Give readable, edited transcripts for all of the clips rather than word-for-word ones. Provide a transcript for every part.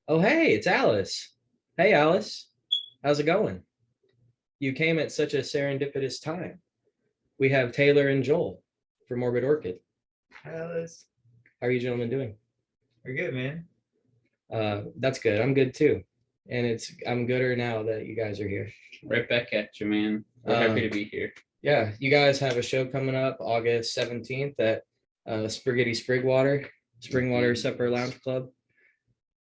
Oh, hey, it's Alice. Hey, Alice. How's it going? You came at such a serendipitous time. We have Taylor and Joel for Morbid Orchid. Alice, How are you gentlemen doing? we're good, man. That's good. I'm good too. And I'm gooder now that you guys are here. Right back at you, man. We're happy to be here. Yeah, you guys have a show coming up August 17th at Springwater Supper Lounge Club.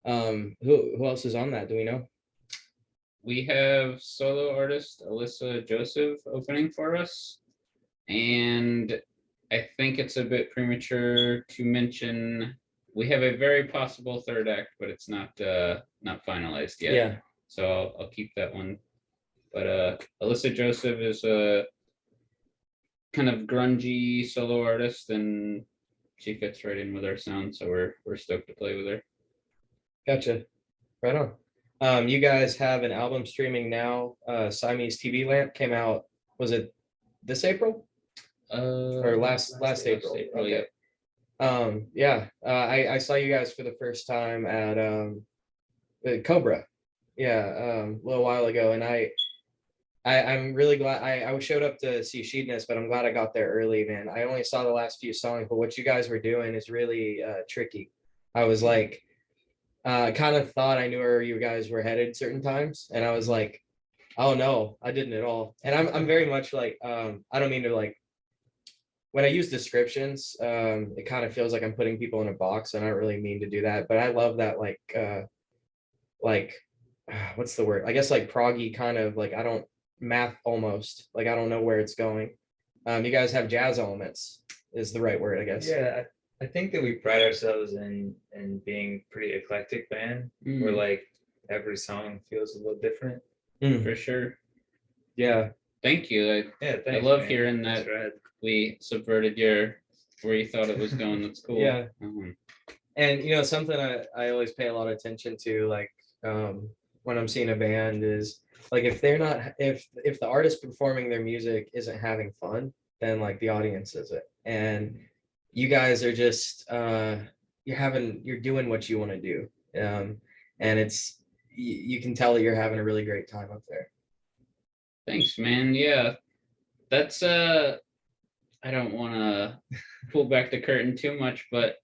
Who else is on that? Do we know? We have solo artist Alyssa Joseph opening for us. And I think it's a bit premature to mention we have a very possible third act, but it's not finalized yet. Yeah. So I'll keep that one. But Alyssa Joseph is a kind of grungy solo artist, and she fits right in with our sound. So we're stoked to play with her. Gotcha. Right on. You guys have an album streaming now. Siamese TV Lamp came out. Was it this April or last April? Okay. Yeah. I saw you guys for the first time at Cobra. Yeah, a little while ago, and I'm really glad I showed up to see Sheedness, but I'm glad I got there early, man. I only saw the last few songs, but what you guys were doing is really tricky. I was like, kind of thought I knew where you guys were headed certain times, and I was like, oh no, I didn't at all. And I'm very much like, I don't mean to like, when I use descriptions, it kind of feels like I'm putting people in a box, and I don't really mean to do that, but I love that like what's the word? I guess like proggy kind of like, I don't math almost like, I don't know where it's going. You guys have jazz elements is the right word, I guess. Yeah, I think that we pride ourselves in being pretty eclectic band. Where like every song feels a little different. For sure. Yeah. Thank you. Yeah, I thanks, love man. hearing That's that rad. we subverted where you thought it was going. That's cool. Yeah. And you know, something I always pay a lot of attention to, like when I'm seeing a band is like, if they're not, if the artist performing their music isn't having fun, then like the audience is it. And you guys are just you're doing what you want to do. And it's you can tell that you're having a really great time up there. Thanks, man. Yeah. That's I don't want to pull back the curtain too much, but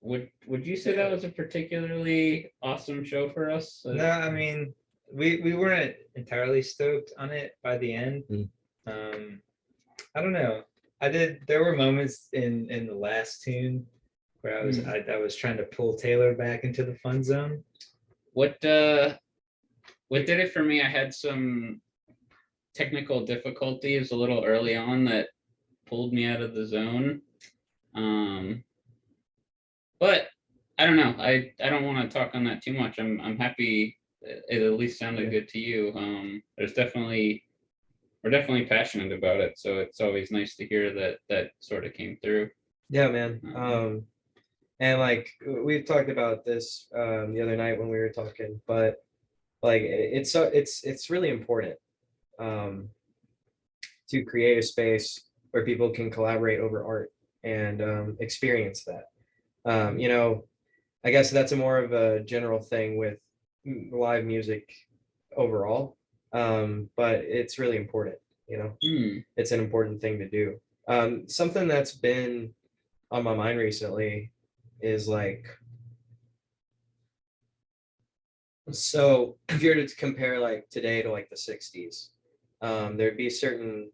would you say that was a particularly awesome show for us? No, I mean, we weren't entirely stoked on it by the end. I don't know. There were moments in the last tune where I was trying to pull Taylor back into the fun zone. What did it for me? I had some technical difficulties a little early on that pulled me out of the zone. But I don't know. I don't want to talk on that too much. I'm happy it at least sounded good to you. We're definitely passionate about it, so it's always nice to hear that sort of came through. Yeah, man. And like we've talked about this the other night when we were talking, but like it's really important to create a space where people can collaborate over art and experience that. You know, I guess that's a more of a general thing with live music overall, but it's really important. You know, it's an important thing to do. Something that's been on my mind recently is like, so if you were to compare like today to like the 60s, there'd be certain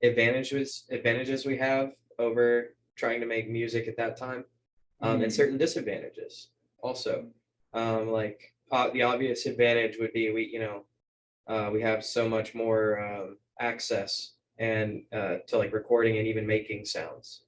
advantages we have over trying to make music at that time, and certain disadvantages also. Like the obvious advantage would be we have so much more access and to like recording and even making sounds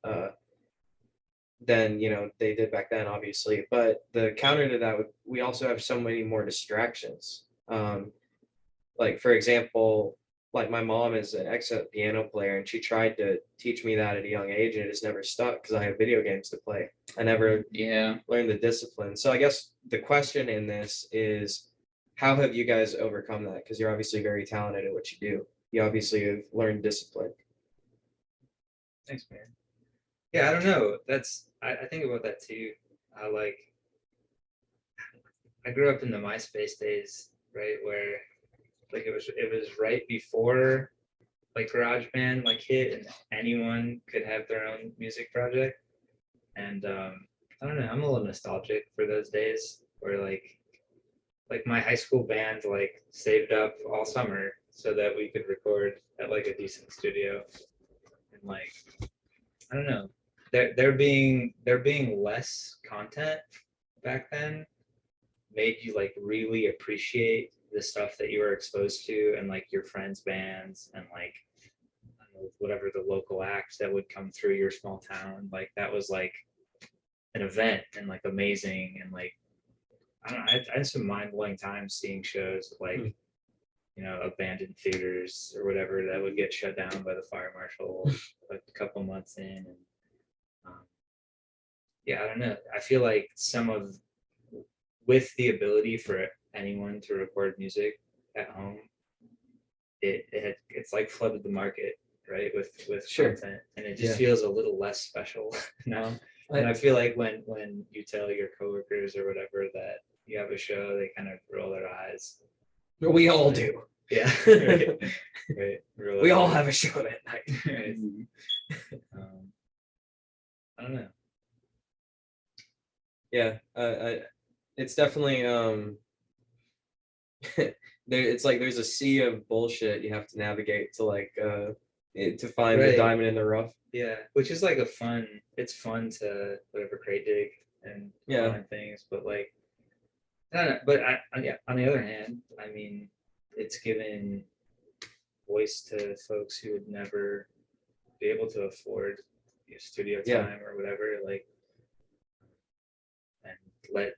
than they did back then, obviously. But the counter to that, we also have so many more distractions. Like for example, like my mom is an excellent piano player, and she tried to teach me that at a young age, and it just never stuck because I have video games to play. I never learned the discipline. So I guess the question in this is, how have you guys overcome that? Because you're obviously very talented at what you do. You obviously have learned discipline. Thanks, man. Yeah, I don't know. I think about that too. I like I grew up in the MySpace days, right, where like it was right before like GarageBand like hit and anyone could have their own music project. And I don't know, I'm a little nostalgic for those days where like my high school band like saved up all summer so that we could record at like a decent studio. And like I don't know, there being less content back then made you like really appreciate the stuff that you were exposed to and like your friends' bands and like I don't know, whatever the local acts that would come through your small town. Like that was like an event and like amazing and like I don't know, I had some mind blowing times seeing shows like you know abandoned theaters or whatever that would get shut down by the fire marshal like a couple months in and um, yeah I don't know I feel like some of with the ability for anyone to record music at home, it's like flooded the market, right? With Sure. content, and it just Yeah. feels a little less special now. And I feel like when you tell your coworkers or whatever that you have a show, they kind of roll their eyes. We all do. Yeah, right. Right. Roll We their all eyes. have a show that night. Right. I don't know. Yeah, it's definitely it's like there's a sea of bullshit you have to navigate to like to find the Right. diamond in the rough. Yeah, which is like it's fun to whatever crate dig and Yeah. find things, but like, I don't know, but yeah, on the other hand, I mean, it's given voice to folks who would never be able to afford studio Yeah. time or whatever, like, and let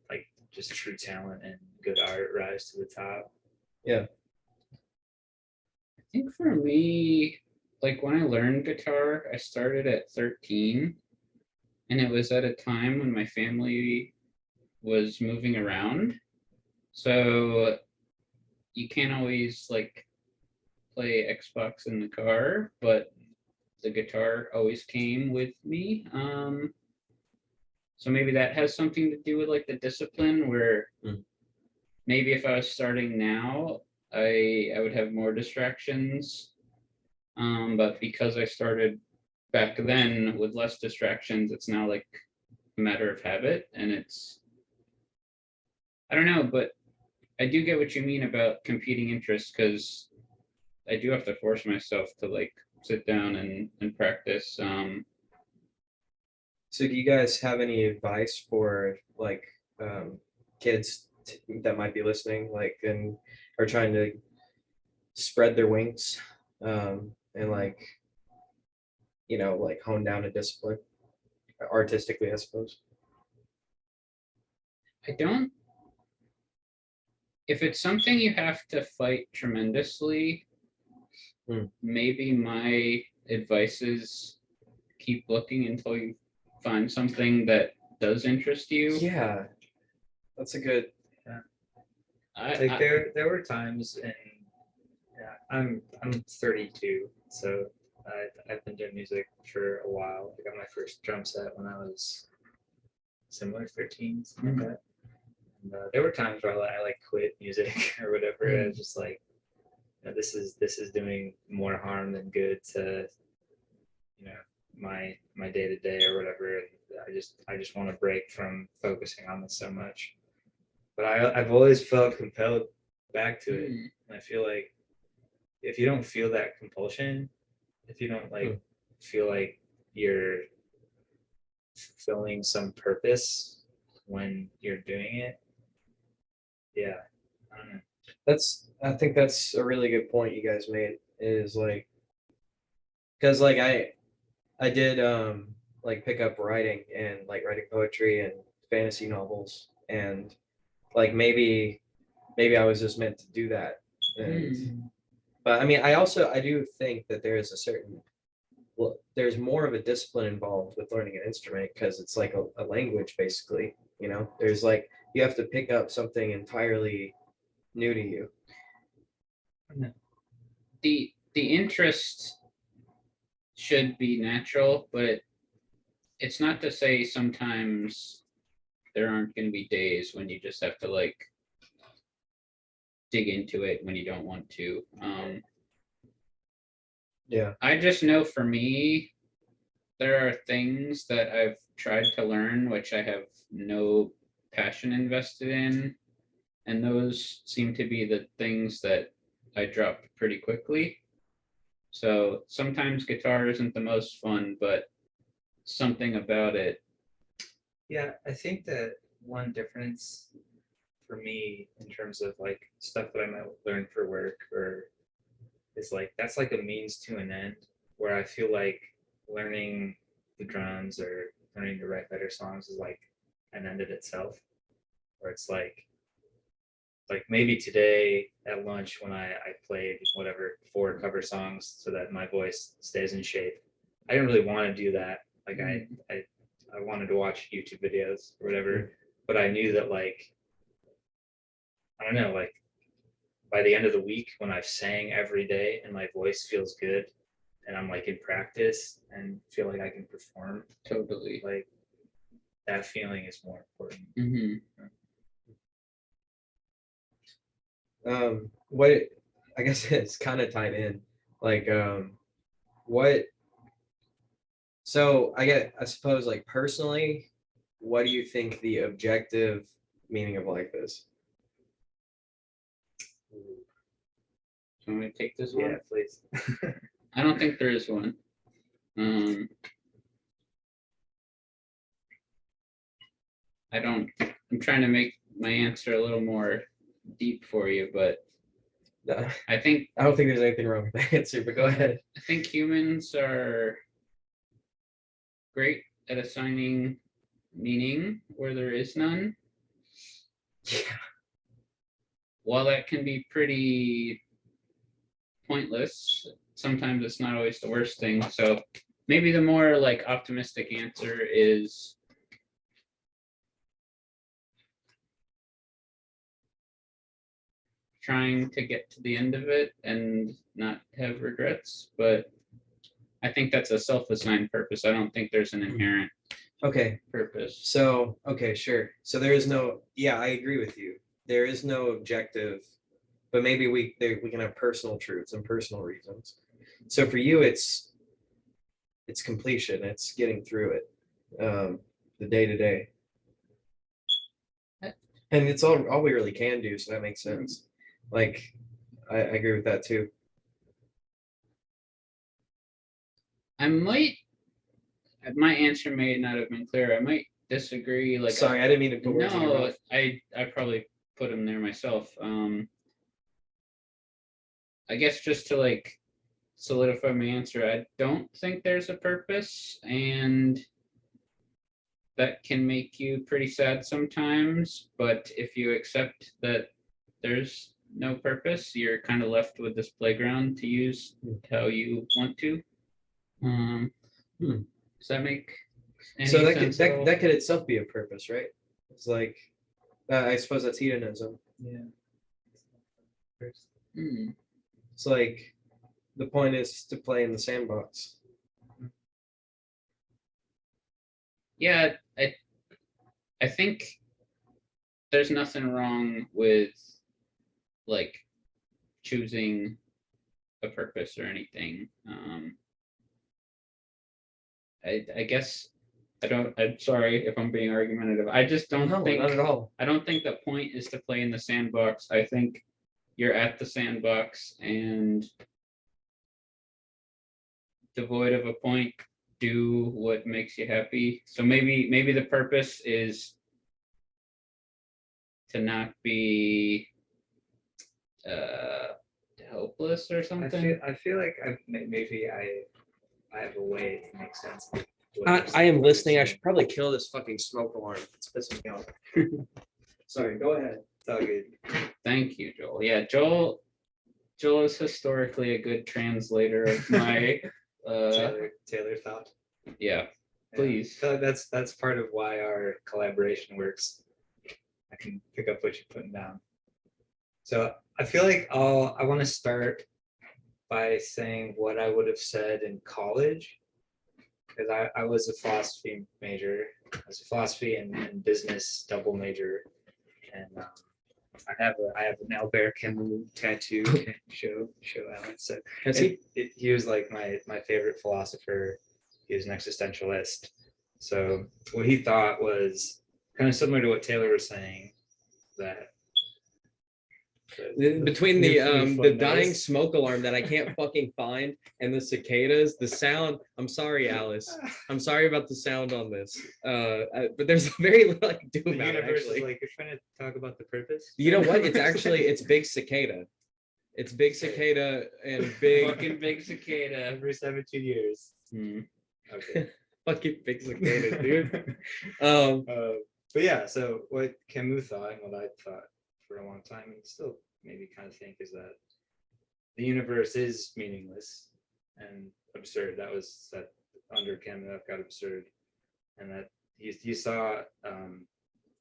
like just true talent and good art rise to the top. Yeah. I think for me, like when I learned guitar, I started at 13, and it was at a time when my family was moving around. So you can't always like play Xbox in the car, but the guitar always came with me. So maybe that has something to do with like the discipline where maybe if I was starting now, I would have more distractions. But because I started back then with less distractions, it's now like a matter of habit, and it's I don't know, but I do get what you mean about competing interests because I do have to force myself to like sit down and practice. So do you guys have any advice for like kids that might be listening, like and are trying to spread their wings and like like hone down a discipline artistically, I suppose. I don't. If it's something you have to fight tremendously, maybe my advice is keep looking until you find something that does interest you. Yeah, that's a good. Like there were times in yeah I'm 32, so I've been doing music for a while. I got my first drum set when I was similar 13, something like that. And there were times where I like quit music or whatever. I was just like, this is doing more harm than good to my day to day or whatever. And I just want to break from focusing on this so much. But I've always felt compelled back to it. And I feel like if you don't feel that compulsion, if you don't like feel like you're fulfilling some purpose when you're doing it, yeah, I don't know. I think that's a really good point you guys made, is like, because like I did like pick up writing and like writing poetry and fantasy novels, and like maybe I was just meant to do that. And but I mean I do think that there is a certain there's more of a discipline involved with learning an instrument, because it's like a language basically, there's like you have to pick up something entirely new to you. The interest should be natural, but it's not to say sometimes there aren't going to be days when you just have to like dig into it when you don't want to. Yeah. I just know for me, there are things that I've tried to learn which I have no passion invested in, and those seem to be the things that I drop pretty quickly. So sometimes guitar isn't the most fun, but something about it. Yeah, I think that one difference for me in terms of like stuff that I might learn for work or is like that's like a means to an end, where I feel like learning the drums or learning to write better songs is like an end in itself. Where it's like maybe today at lunch when I played whatever 4 cover songs so that my voice stays in shape. I didn't really want to do that. Like I wanted to watch YouTube videos or whatever, but I knew that like I don't know, like by the end of the week when I've sang every day and my voice feels good and I'm like in practice and feel like I can perform, Totally. like that feeling is more important. What I guess it's kind of tied in. Like what so I suppose like personally, what do you think the objective meaning of life is? Do you want me to take this Yeah, one? please. I don't think there is one. I'm trying to make my answer a little more deep for you, but No, I think I don't think there's anything wrong with that answer, but go ahead. I think humans are great at assigning meaning where there is none. Yeah. While that can be pretty pointless, sometimes it's not always the worst thing. So maybe the more like optimistic answer is trying to get to the end of it and not have regrets. But I think that's a self-assigned purpose. I don't think there's an inherent Okay. purpose. So, okay, sure. So there is no, yeah, I agree with you. There is no objective, but maybe we can have personal truths and personal reasons. So for you, it's completion. It's getting through it, the day to day, and it's all we really can do. So that makes sense. Like, I agree with that too. My answer may not have been clear. I might disagree. Like, Sorry, I didn't mean to put words in your no, mouth. I probably put them there myself. I guess just to like solidify my answer, I don't think there's a purpose, and that can make you pretty sad sometimes. But if you accept that there's no purpose, you're kind of left with this playground to use how you want to. Does that make any So sense at all? that could itself be a purpose, right? It's like, I suppose that's hedonism. Yeah. It's like the point is to play in the sandbox. Yeah, I think there's nothing wrong with like choosing a purpose or anything. I guess I'm sorry if I'm being argumentative. I just don't No, think not at all. I don't think the point is to play in the sandbox. I think you're at the sandbox and devoid of a point, do what makes you happy. So maybe the purpose is to not be hopeless or something. I feel like maybe I have a way to make sense of what I you're am saying. listening. I should probably kill this fucking smoke alarm. It's pissing me off. Sorry, go ahead. It's all good. Thank you, Joel. Yeah, Joel is historically a good translator of my Taylor thought. yeah. Please. I feel like that's part of why our collaboration works. I can pick up what you're putting down. So I feel like I want to start by saying what I would have said in college, because I was a philosophy major was a philosophy and business double major, and I have an Albert Camus tattoo. show Alan. So he was like my favorite philosopher. He was an existentialist. So what he thought was kind of similar to what Taylor was saying, that between new the dying noise. smoke alarm that I can't fucking find and the cicadas, the sound. I'm sorry, Alice. I'm sorry about the sound on this. But there's very little I can do The about it. universe Actually, is like, you're trying to talk about the purpose. you know what? It's big cicada. It's big cicada and big Fucking big cicada. Every 17 years. Okay. fucking big cicada, dude. But yeah, so what Camus thought and what I thought for a long time, and still maybe kind of think, is that the universe is meaningless and absurd. That under Camus that got absurd, and that you saw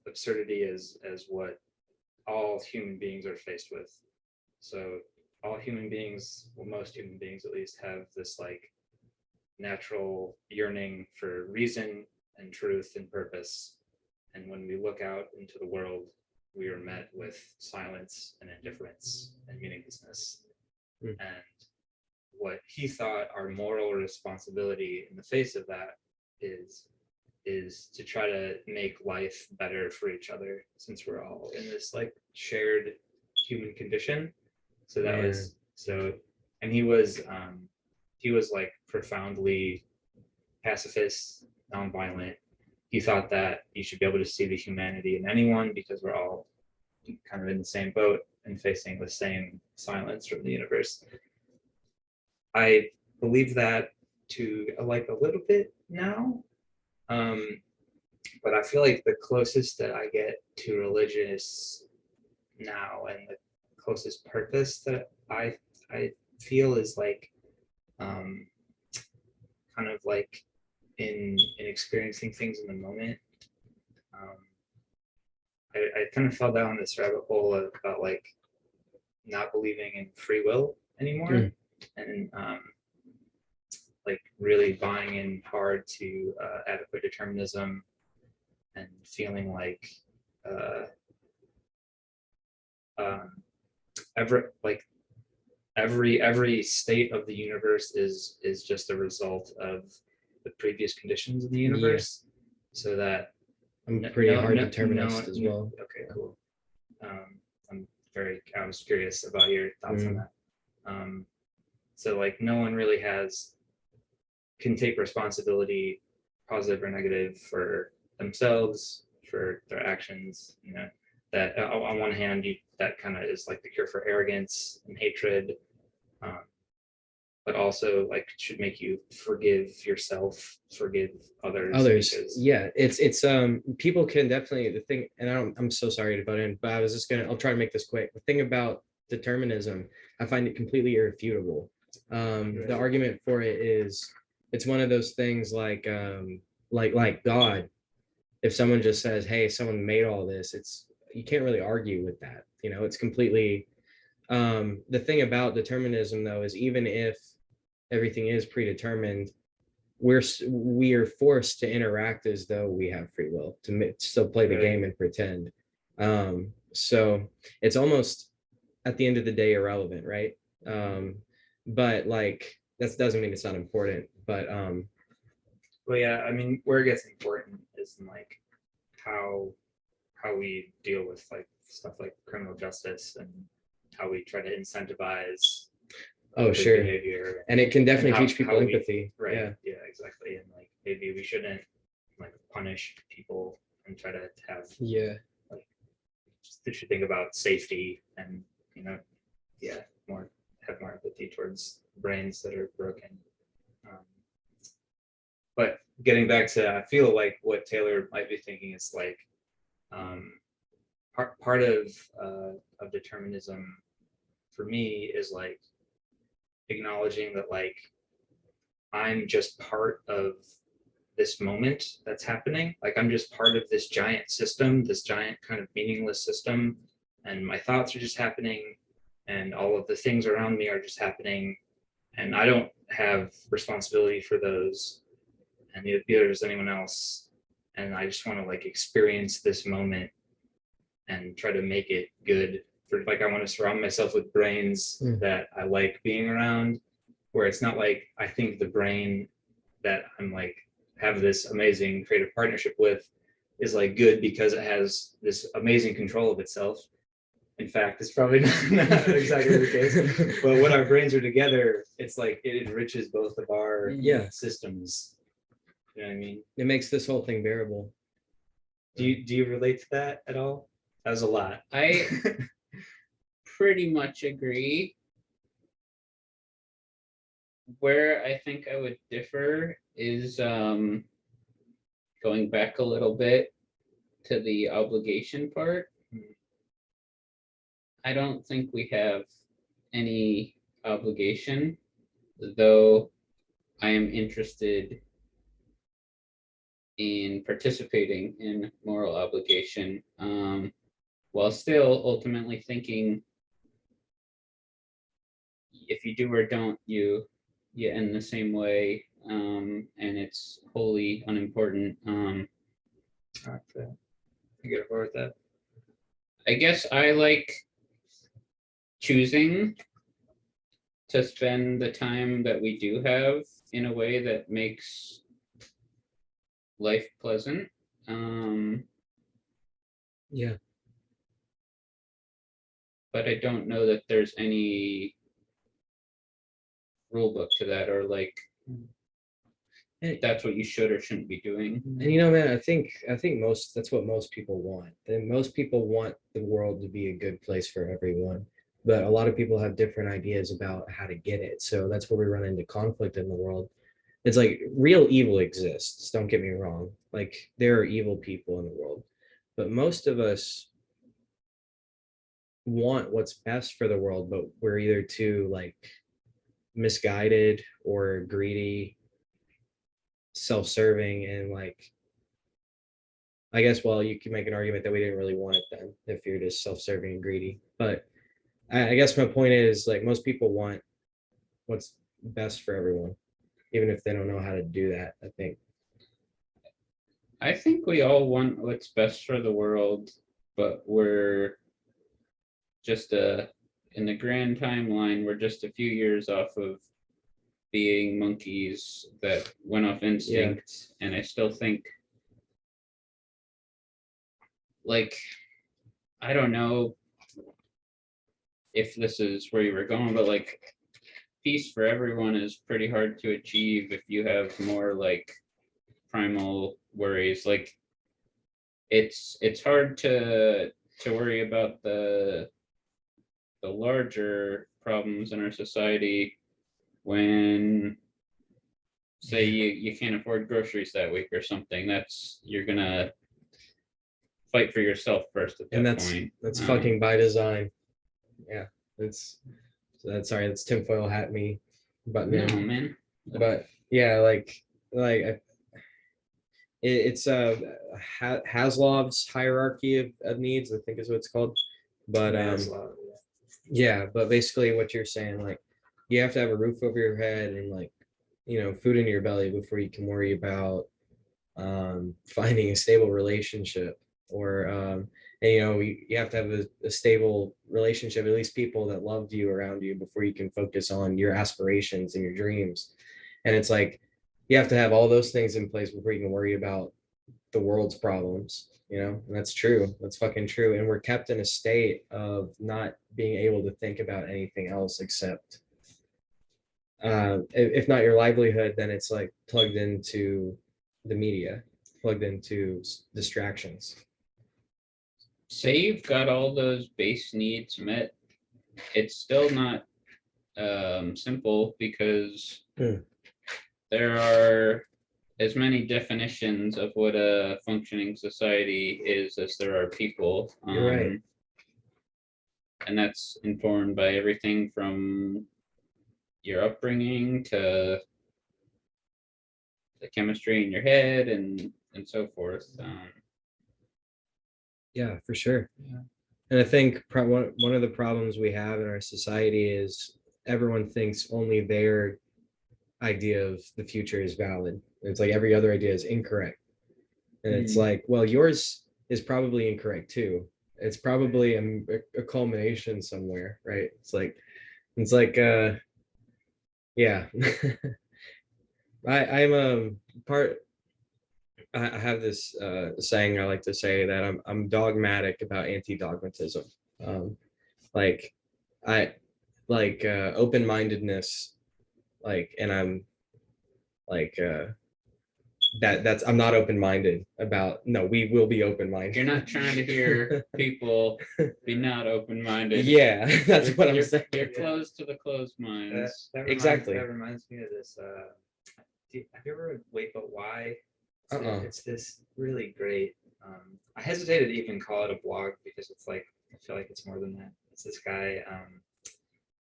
absurdity as what all human beings are faced with. So all human beings, well, most human beings at least, have this like natural yearning for reason and truth and purpose. And when we look out into the world, we are met with silence and indifference and meaninglessness. And what he thought our moral responsibility in the face of that is to try to make life better for each other, since we're all in this like shared human condition. So that was so, and he was like profoundly pacifist, nonviolent. He thought that you should be able to see the humanity in anyone, because we're all kind of in the same boat and facing the same silence from the universe. I believe that to like a little bit now, but I feel like the closest that I get to religious now, and the closest purpose that I feel, is like kind of like in experiencing things in the moment. I kind of fell down this rabbit hole about like not believing in free will anymore, and like really buying in hard to adequate determinism, and feeling like every state of the universe is just a result of the previous conditions of the universe. So that I'm pretty hard determinist as well. Okay, cool. I was curious about your thoughts on that. So like no one really can take responsibility, positive or negative, for themselves, for their actions. You know, that on one hand, that kind of is like the cure for arrogance and hatred, but also like should make you forgive yourself, forgive others. Because yeah, it's people can definitely, the thing, and I'm so sorry to butt in, but I'll try to make this quick. The thing about determinism, I find it completely irrefutable. The argument for it is, it's one of those things like God. If someone just says, hey, someone made all this, you can't really argue with that. You know, it's completely, the thing about determinism though is, even if everything is predetermined, we are forced to interact as though we have free will, to still play the game and pretend. So it's almost, at the end of the day, irrelevant, right? But like, that doesn't mean it's not important. But well, yeah, I mean, where it gets important is in like how we deal with like stuff like criminal justice, and how we try to incentivize sure behavior, and it can definitely how- teach people how we- empathy. right? Yeah, exactly. And like maybe we shouldn't like punish people and try to have they should think about safety, and have more empathy towards brains that are broken. But getting back to, I feel like what Taylor might be thinking is like part of determinism for me is like acknowledging that like I'm just part of this moment that's happening. Like I'm just part of this giant system, this giant kind of meaningless system, and my thoughts are just happening, and all of the things around me are just happening, and I don't have responsibility for those, and neither does anyone else. and I just want to like experience this moment and try to make it good. For like, I want to surround myself with brains that I like being around, where it's not like I think the brain that I'm like have this amazing creative partnership with is like good because it has this amazing control of itself. In fact, it's probably not exactly the case. But when our brains are together, it's like it enriches both of our systems. You know what I mean? It makes this whole thing bearable. Do you relate to that at all? That was a lot. I pretty much agree. Where I think I would differ is going back a little bit to the obligation part. I don't think we have any obligation, though I am interested in participating in moral obligation, while still ultimately thinking if you do or don't, you end the same way, and it's wholly unimportant. I get it with that. I guess I like choosing to spend the time that we do have in a way that makes life pleasant. Yeah. But I don't know that there's any rule book to that, or like that's what you should or shouldn't be doing. And you know, man, I think that's what most people want. And most people want the world to be a good place for everyone. But a lot of people have different ideas about how to get it. So that's where we run into conflict in the world. It's like real evil exists, don't get me wrong. Like there are evil people in the world. But most of us want what's best for the world, but we're either too like misguided or greedy, self-serving, and like I guess, well, you can make an argument that we didn't really want it then if you're just self-serving and greedy. But I guess my point is like most people want what's best for everyone, even if they don't know how to do that. I think we all want what's best for the world, but we're just in the grand timeline, we're just a few years off of being monkeys that went off instinct. Yeah. And I still think, like, I don't know if this is where you were going, but like peace for everyone is pretty hard to achieve if you have more like primal worries. Like it's hard to worry about the larger problems in our society when, say, you can't afford groceries that week or something. That's, you're gonna fight for yourself first at that point. That's fucking by design. Yeah, that's tinfoil hat me button no, in. man. But yeah, it's Haslov's hierarchy of needs, I think is what it's called. But yeah, but basically what you're saying, like you have to have a roof over your head and like, you know, food in your belly before you can worry about finding a stable relationship, or and you know, you have to have a stable relationship, at least people that loved you around you, before you can focus on your aspirations and your dreams. And it's like you have to have all those things in place before you can worry about the world's problems, you know. And that's true, that's fucking true. And we're kept in a state of not being able to think about anything else except if not your livelihood, then it's like plugged into the media, plugged into distractions. Say you've got all those base needs met, it's still not simple, because there are as many definitions of what a functioning society is as there are people. You're right. And that's informed by everything from your upbringing to the chemistry in your head and so forth. Yeah, for sure. Yeah. And I think one of the problems we have in our society is everyone thinks only their idea of the future is valid. It's like every other idea is incorrect. And it's like, well, yours is probably incorrect too. It's probably a culmination somewhere, right? It's like yeah. I'm part I have this saying I like to say that I'm dogmatic about anti-dogmatism. Like I like open-mindedness, like, and I'm like that's I'm not open-minded about. No, we will be open-minded. You're not trying to hear people be not open-minded. Yeah, that's You're- what I'm you're- saying. You're closed to the closed minds. Exactly. That reminds me of this. Have you ever read Wait But Why? It's this really great. I hesitated to even call it a blog because it's like I feel like it's more than that. It's this guy,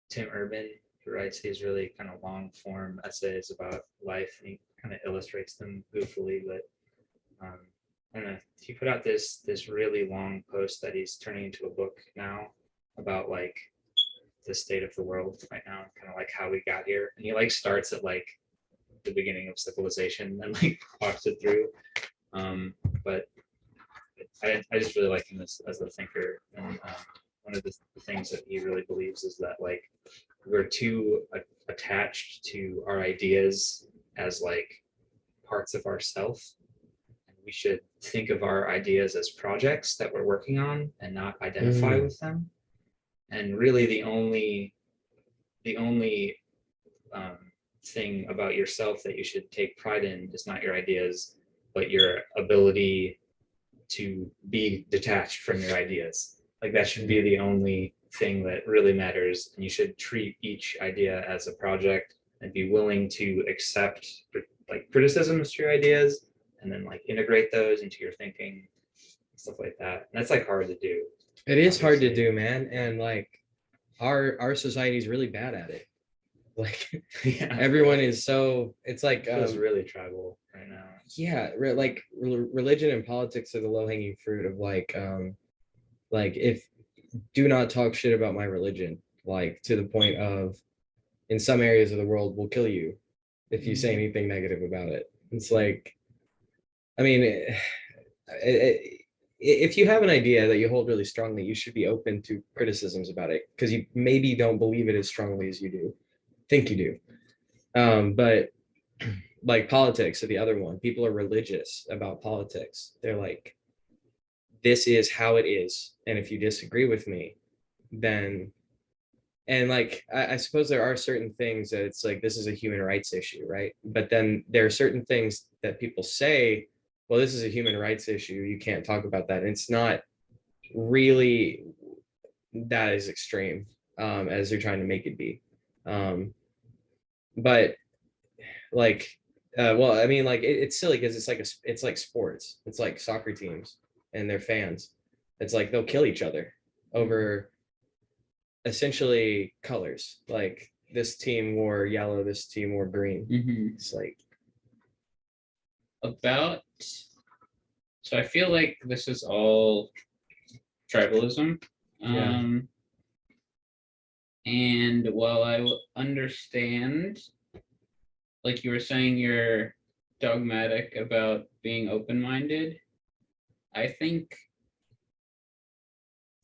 Tim Urban, who writes these really kind of long form essays about life, and he kind of illustrates them goofily. But I don't know. He put out this really long post that he's turning into a book now about like the state of the world right now, kind of like how we got here. And he like starts at like the beginning of civilization and like walks it through. But I just really like him as a thinker. And one of the things that he really believes is that like we're too attached to our ideas as like parts of ourself. And we should think of our ideas as projects that we're working on and not identify with them. And really the only thing about yourself that you should take pride in is not your ideas, but your ability to be detached from your ideas. Like that should be the only thing that really matters. And you should treat each idea as a project and be willing to accept like criticisms to your ideas and then like integrate those into your thinking, stuff like that. And that's like hard to do. It is hard to obviously. do, man. And like our society is really bad at it. Like Yeah. everyone is so, it's like It feels really tribal right now. yeah, like religion and politics are the low-hanging fruit of like if do not talk shit about my religion, like to the point of in some areas of the world will kill you if you say anything negative about it. It's like, I mean, if you have an idea that you hold really strongly, you should be open to criticisms about it because you maybe don't believe it as strongly as you do, think you do. But like politics are the other one. People are religious about politics. They're like, this is how it is. And if you disagree with me, then, and like, I suppose there are certain things that it's like, this is a human rights issue, right? But then there are certain things that people say, well, this is a human rights issue. You can't talk about that. And it's not really that is extreme as they're trying to make it be. But like, well, I mean, like it's silly because it's like sports. It's like soccer teams and their fans. It's like they'll kill each other over essentially colors. Like this team wore yellow, this team wore green. It's like About, so I feel like this is all tribalism. Yeah. And while I will understand, like you were saying, you're dogmatic about being open-minded, I think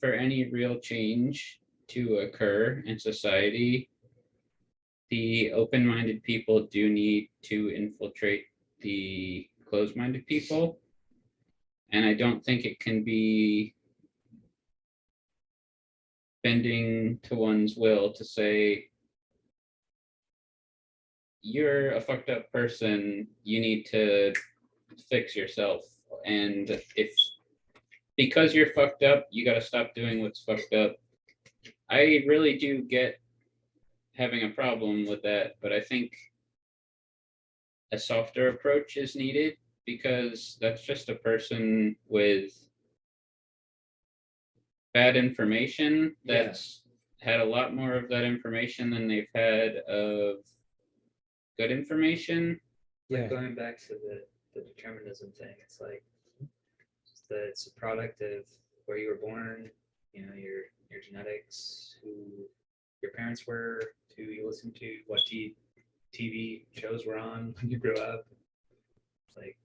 for any real change to occur in society, the open-minded people do need to infiltrate the closed-minded people. And I don't think it can be bending to one's will to say, you're a fucked up person, you need to fix yourself. And if because you're fucked up, you got to stop doing what's fucked up. I really do get having a problem with that, but I think a softer approach is needed because that's just a person with bad information that's had a lot more of that information than they've had of good information. Like going back to the determinism thing, it's like that it's a product of where you were born, you know, your genetics, who your parents were, who you listened to, what TV shows were on when you grew up. Like,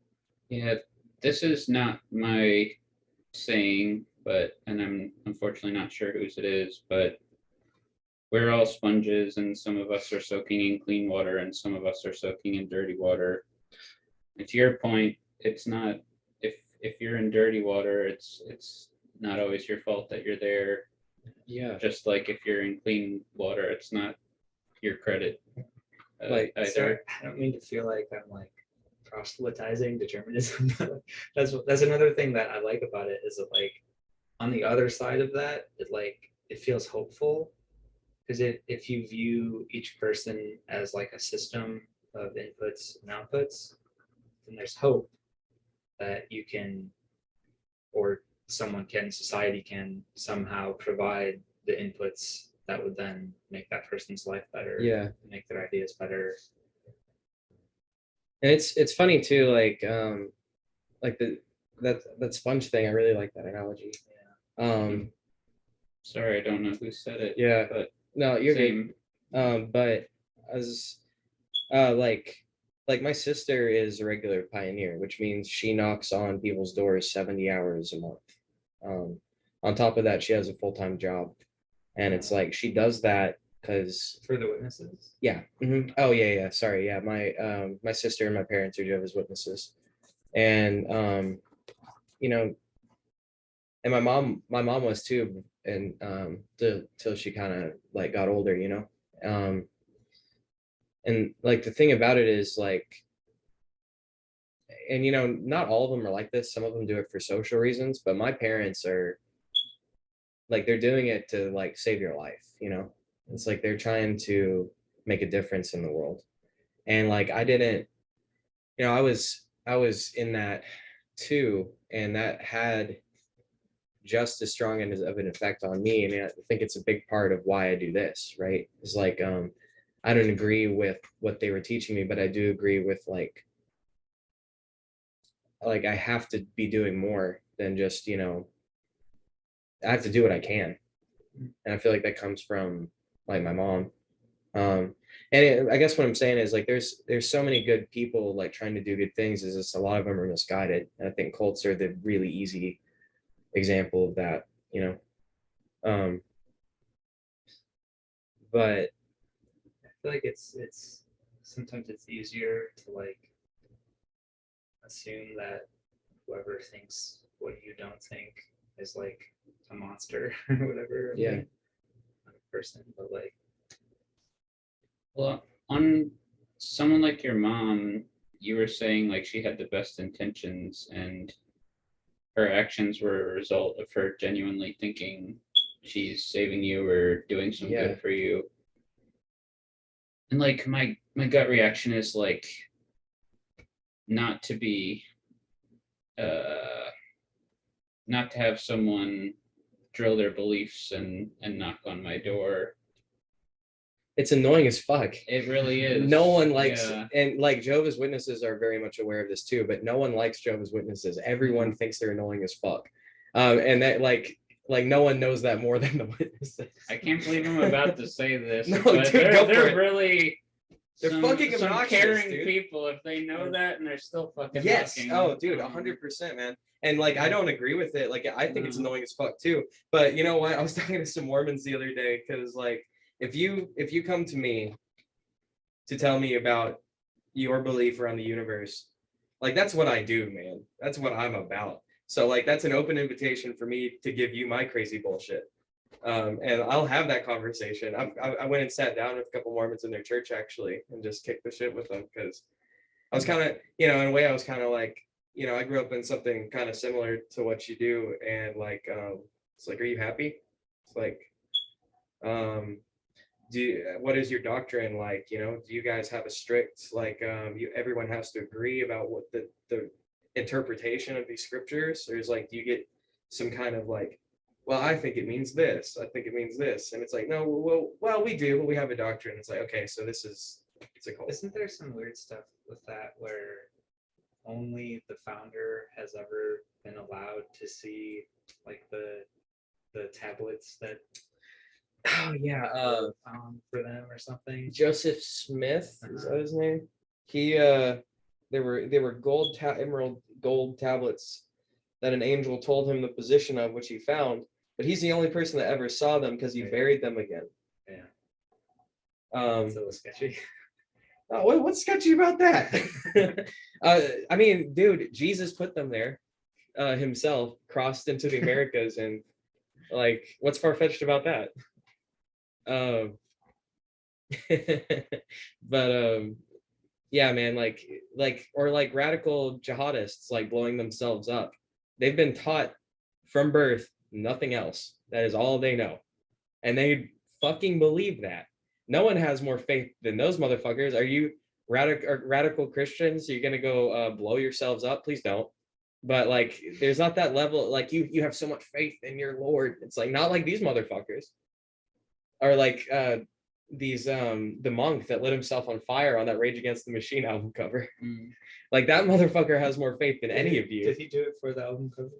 Yeah, this is not my saying, and I'm unfortunately not sure whose it is, but we're all sponges, and some of us are soaking in clean water, and some of us are soaking in dirty water. And to your point, it's not if you're in dirty water, it's not always your fault that you're there. Yeah. Just like if you're in clean water, it's not your credit. Like, either. Sorry, I don't mean to feel like I'm like proselytizing determinism, but that's another thing that I like about it is that like on the other side of that, it feels hopeful because if you view each person as like a system of inputs and outputs, then there's hope that you can, or someone can, society can somehow provide the inputs that would then make that person's life better, Yeah. make their ideas better. And it's funny too, like that sponge thing. I really like that analogy. Sorry, I don't know who said it. Yeah. But No, you're same. good. But as like my sister is a regular pioneer, which means she knocks on people's doors 70 hours a month. On top of that, she has a full-time job, and it's like she does that because For the witnesses. yeah. Oh yeah. Sorry. Yeah. My sister and my parents are Jehovah's Witnesses. And you know, and my mom was too, and till she kind of like got older, you know. And like the thing about it is like, and you know, not all of them are like this. Some of them do it for social reasons, but my parents are like, they're doing it to like save your life, you know. It's like they're trying to make a difference in the world. And like I didn't, you know, I was in that too, and that had just as strong of an effect on me. And I think it's a big part of why I do this, right? It's like I don't agree with what they were teaching me, but I do agree with like I have to be doing more than just, you know, I have to do what I can. And I feel like that comes from like my mom. I guess what I'm saying is like there's so many good people like trying to do good things, is just a lot of them are misguided. And I think cults are the really easy example of that, you know. But I feel like it's sometimes it's easier to like assume that whoever thinks what you don't think is like a monster or whatever. Yeah. Like, not a person, but like Well, on someone like your mom, you were saying like she had the best intentions and her actions were a result of her genuinely thinking she's saving you or doing some Yeah. good for you. And like my gut reaction is like not to be not to have someone drill their beliefs and knock on my door. it's annoying as fuck. It really is. No one likes, Yeah. and like Jehovah's Witnesses are very much aware of this too, but no one likes Jehovah's Witnesses. Everyone thinks they're annoying as fuck. And that like no one knows that more than the witnesses. I can't believe I'm about to say this. No, but dude, go for they're it. really They're some, fucking some obnoxious, caring dude. people if they know that and they're still fucking Yes. knocking. Oh, dude, 100%, man. And like, I don't agree with it. Like, I think it's annoying as fuck too. But you know what? I was talking to some Mormons the other day because, like, if you come to me to tell me about your belief around the universe, like that's what I do, man. That's what I'm about. So like, that's an open invitation for me to give you my crazy bullshit. And I'll have that conversation. I went and sat down with a couple Mormons in their church actually, and just kicked the shit with them because I was kind of, you know, in a way I was kind of like, you know, I grew up in something kind of similar to what you do, and like, it's like, are you happy? It's like, what is your doctrine like? You know, do you guys have a strict like, everyone has to agree about what the interpretation of these scriptures, or is like, do you get some kind of like, well, I think it means this, I think it means this, and it's like, no, well, we do, but we have a doctrine. It's like, okay, so it's a cult. isn't there some weird stuff with that where only the founder has ever been allowed to see like the tablets that Oh yeah, found for them or something? Joseph Smith, is that his name? He They were emerald gold tablets that an angel told him the position of, which he found, but he's the only person that ever saw them because he buried them again. Yeah. Um, It's a little sketchy. what's sketchy about that? I mean, dude, Jesus put them there himself, crossed into the Americas, and like, what's far-fetched about that? But yeah, man, or like radical jihadists like blowing themselves up. They've been taught from birth nothing else. That is all they know, and they fucking believe that. No one has more faith than those motherfuckers. Are you radical Christians? You're gonna go blow yourselves up? Please don't. But like, there's not that level. Like, you have so much faith in your Lord. It's like, not like these motherfuckers. Or like the monk that lit himself on fire on that Rage Against the Machine album cover. Like, that motherfucker has more faith than any of you. Did he do it for the album cover?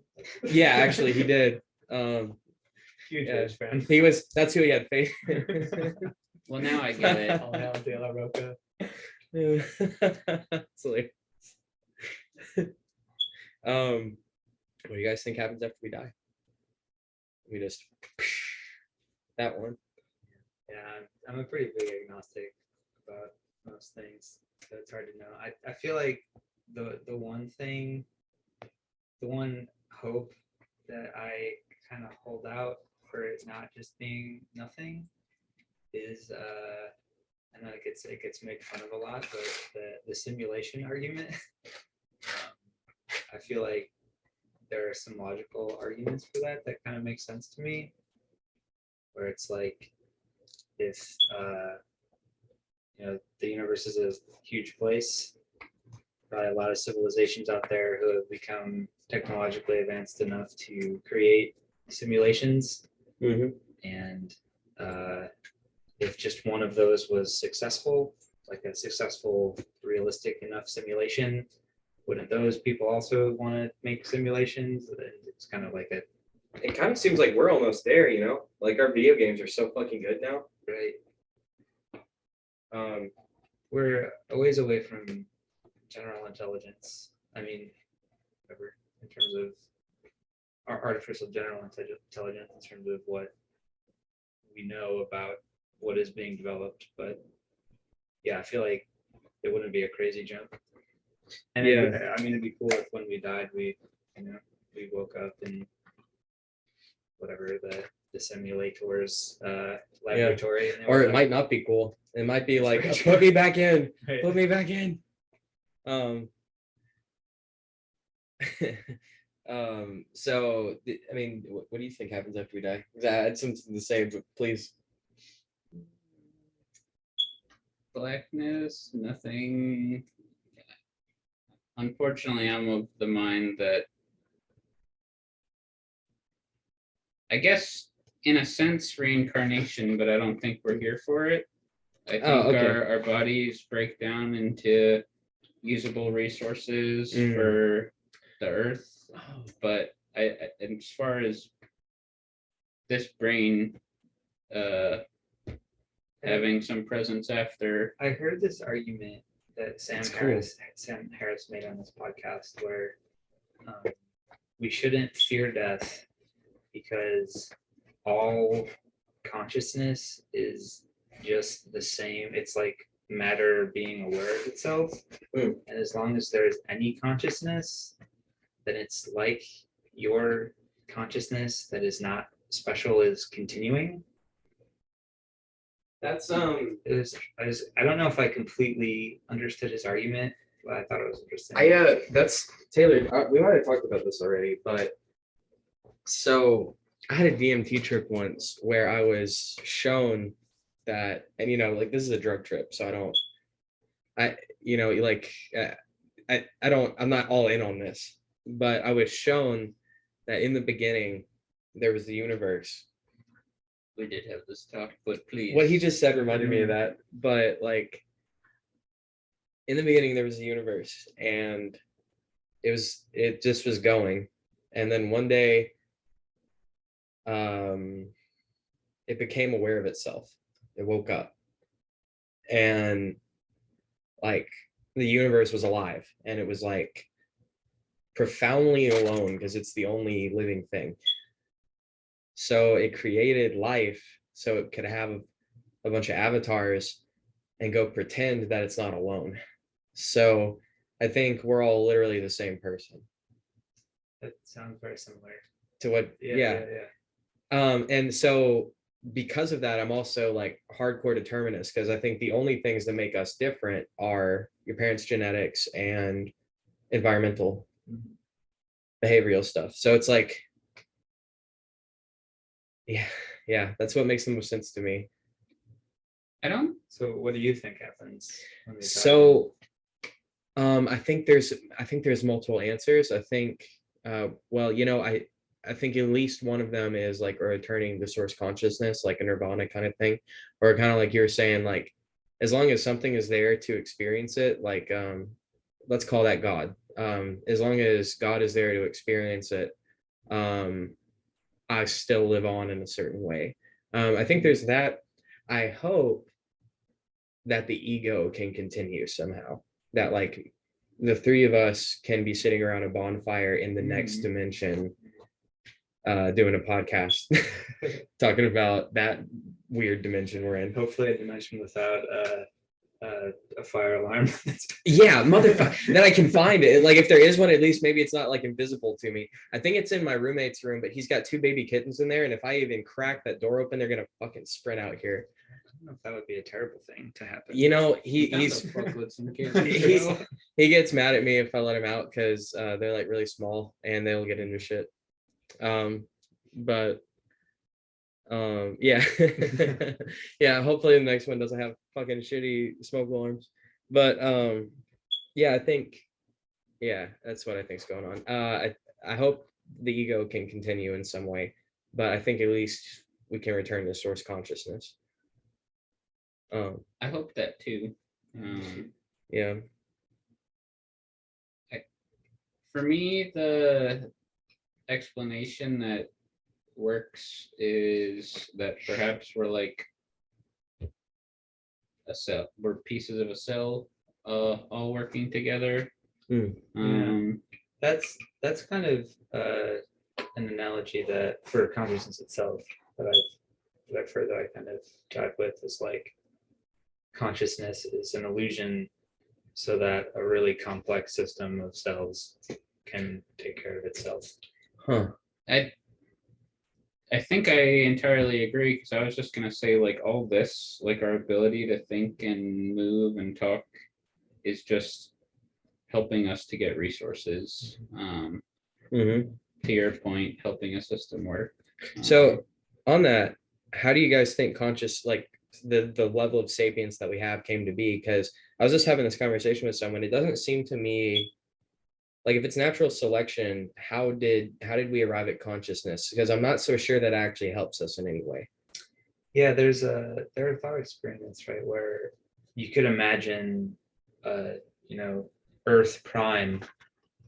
Yeah, actually he did. Huge Yeah. Rage fan. That's who he had faith in. Well, now I get it. All Hail De La Roca. It's hilarious. What do you guys think happens after we die? We just that one. Yeah, I'm a pretty big agnostic about most things, so it's hard to know. I feel like the one thing, the one hope that I kind of hold out for it not just being nothing is I know it gets made fun of a lot, but the simulation argument. I feel like there are some logical arguments for that kind of make sense to me, where it's like, if the universe is a huge place, probably a lot of civilizations out there who have become technologically advanced enough to create simulations, and if just one of those was successful, like a successful realistic enough simulation, wouldn't those people also want to make simulations? And it's kind of like it kind of seems like we're almost there, like our video games are so fucking good now. right. We're a ways away from general intelligence. I mean, whatever, in terms of our artificial general intelligence, in terms of what we know about what is being developed. But yeah, I feel like it wouldn't be a crazy jump. And Yeah. I mean, it'd be cool if when we died, we woke up in whatever the simulator's laboratory. And or it might not be cool. It might be like, put me back in. Right. Put me back in. So I mean, what do you think happens after we die? I had something to say, but please. Blackness, nothing. Unfortunately, I'm of the mind that, I guess, in a sense, reincarnation, but I don't think we're here for it. I think our bodies break down into usable resources for the earth. But as far as this brain having some presence after, I heard this argument that Sam Harris made on this podcast, where we shouldn't fear death because all consciousness is just the same. It's like matter being aware of itself. And as long as there's any consciousness, then it's like your consciousness that is not special is continuing. That's I don't know if I completely understood his argument, but I thought it was interesting. That's Taylor. We might have talked about this already, but so I had a DMT trip once where I was shown that, and like, this is a drug trip, so I'm not all in on this, but I was shown that in the beginning there was the universe. we did have this talk, but please. What he just said reminded me of that, but like, in the beginning there was a universe, and it just was going, and then one day it became aware of itself. It woke up, and like the universe was alive and it was like profoundly alone because it's the only living thing. So it created life so it could have a bunch of avatars and go pretend that it's not alone. So I think we're all literally the same person. That sounds very similar. To what? Yeah. And so because of that, I'm also like hardcore determinist because I think the only things that make us different are your parents' genetics and environmental behavioral stuff. So it's like, yeah, that's what makes the most sense to me. I don't. So what do you think happens? When they die? So I think there's multiple answers. I think well, I think at least one of them is like returning to source consciousness, like a nirvana kind of thing, or kind of like you were saying, like as long as something is there to experience it, like let's call that God. As long as God is there to experience it, I still live on in a certain way. I think there's that. I hope that the ego can continue somehow. That like the three of us can be sitting around a bonfire in the next dimension, doing a podcast, talking about that weird dimension we're in. Hopefully a dimension without a fire alarm. Yeah, motherfucker. That I can find it. Like if there is one, at least maybe it's not like invisible to me. I think it's in my roommate's room, but he's got 2 baby kittens in there, and if I even crack that door open, they're gonna fucking sprint out here. I don't know if that would be a terrible thing to happen. You know, He gets mad at me if I let him out because they're like really small and they'll get into shit. But yeah. Yeah, hopefully the next one doesn't have fucking shitty smoke alarms. But yeah, I think that's what I think's going on. I hope the ego can continue in some way, but I think at least we can return to source consciousness. I hope that too. Yeah. For me, the explanation that works is that perhaps we're like a cell. We're pieces of a cell, all working together. That's kind of an analogy that for consciousness itself that I've heard that I kind of jive with is like consciousness is an illusion so that a really complex system of cells can take care of itself. I think I entirely agree because I was just gonna say like all this, like our ability to think and move and talk is just helping us to get resources. To your point, helping a system work. So on that, how do you guys think the level of sapience that we have came to be? Because I was just having this conversation with someone. It doesn't seem to me like if it's natural selection, how did we arrive at consciousness? Because I'm not so sure that actually helps us in any way. Yeah, there are thought experiments, right, where you could imagine Earth Prime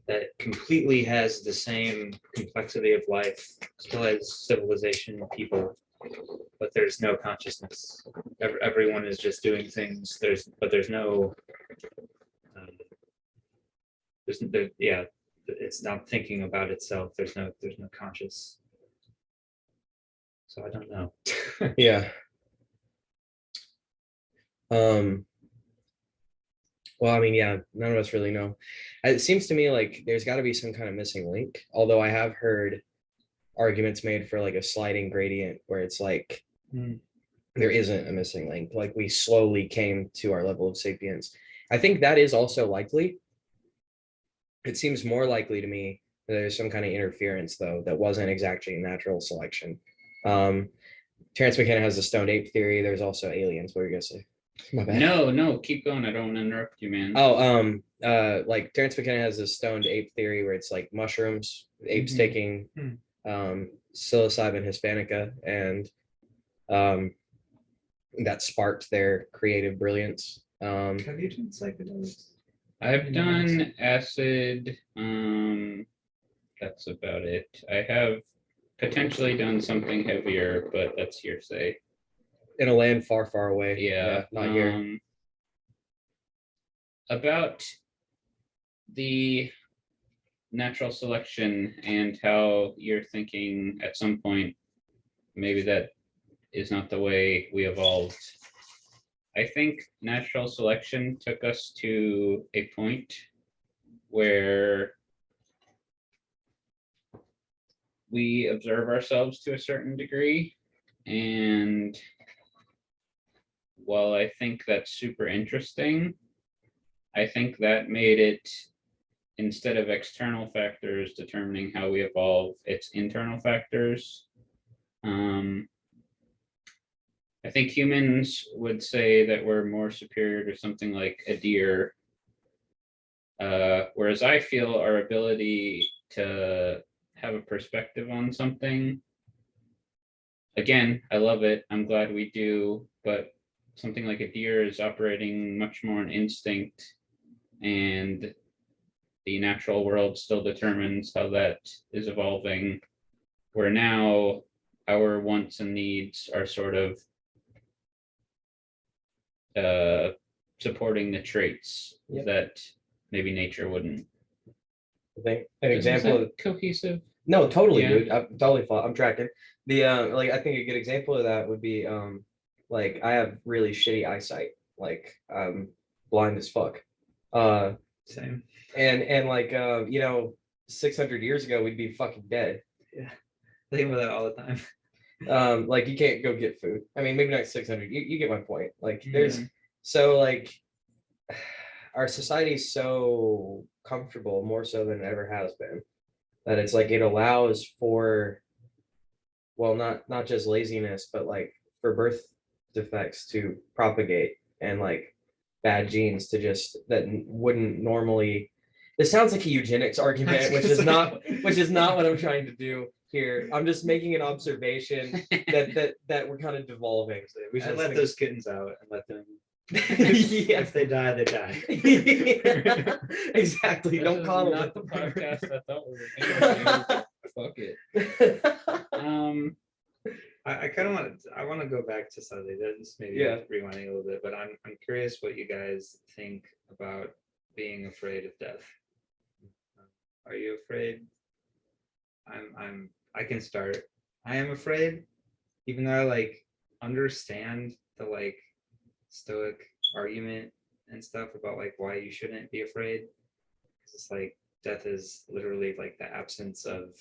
that completely has the same complexity of life, still has civilization, people, but there's no consciousness. Everyone is just doing things. There's no it's not thinking about itself. There's no conscious. So I don't know. Yeah. Well, I mean, yeah, none of us really know. It seems to me like there's got to be some kind of missing link, although I have heard arguments made for like a sliding gradient where it's like there isn't a missing link, like we slowly came to our level of sapience. I think that is also likely. It seems more likely to me that there's some kind of interference though that wasn't exactly natural selection. Terrence McKenna has the stoned ape theory. There's also aliens. What are you gonna say? My bad. No, keep going. I don't want to interrupt you, man. Like Terrence McKenna has this stoned ape theory where it's like mushrooms, apes taking psilocybin hispanica, and that sparked their creative brilliance. Have you done psychedelics? I've done acid. That's about it. I have potentially done something heavier, but that's hearsay. In a land far, far away. Yeah, not here. about the natural selection and how you're thinking at some point, maybe that is not the way we evolved. I think natural selection took us to a point where we observe ourselves to a certain degree. And while I think that's super interesting, I think that made it, instead of external factors determining how we evolve, it's internal factors. I think humans would say that we're more superior to something like a deer, whereas I feel our ability to have a perspective on something, again, I love it, I'm glad we do, but something like a deer is operating much more on instinct, and the natural world still determines how that is evolving, where now our wants and needs are sort of supporting the traits that maybe nature wouldn't. I think an example of cohesive. No, totally, Yeah. dude. I'm totally I'm tracking. The like I think a good example of that would be like I have really shitty eyesight. Like I'm blind as fuck. Same. And like 600 years ago we'd be fucking dead. Yeah. I think about that all the time. Like you can't go get food. I mean, maybe not 600. You get my point. Like there's so like our society is so comfortable, more so than it ever has been, that it's like it allows for, well, not just laziness, but like for birth defects to propagate, and like bad genes to just that wouldn't normally. This sounds like a eugenics argument, which is not what I'm trying to do here. I'm just making an observation that we're kind of devolving. We should let those kittens out and let them. Yeah. If they die, they die. Yeah, exactly. This Don't is coddle not them. the podcast I thought we were doing. Fuck it. I kind of want to go back to something that's maybe rewinding a little bit, but I'm curious what you guys think about being afraid of death. Are you afraid? I can start. I am afraid, even though I like understand the like stoic argument and stuff about like why you shouldn't be afraid. It's like death is literally like the absence of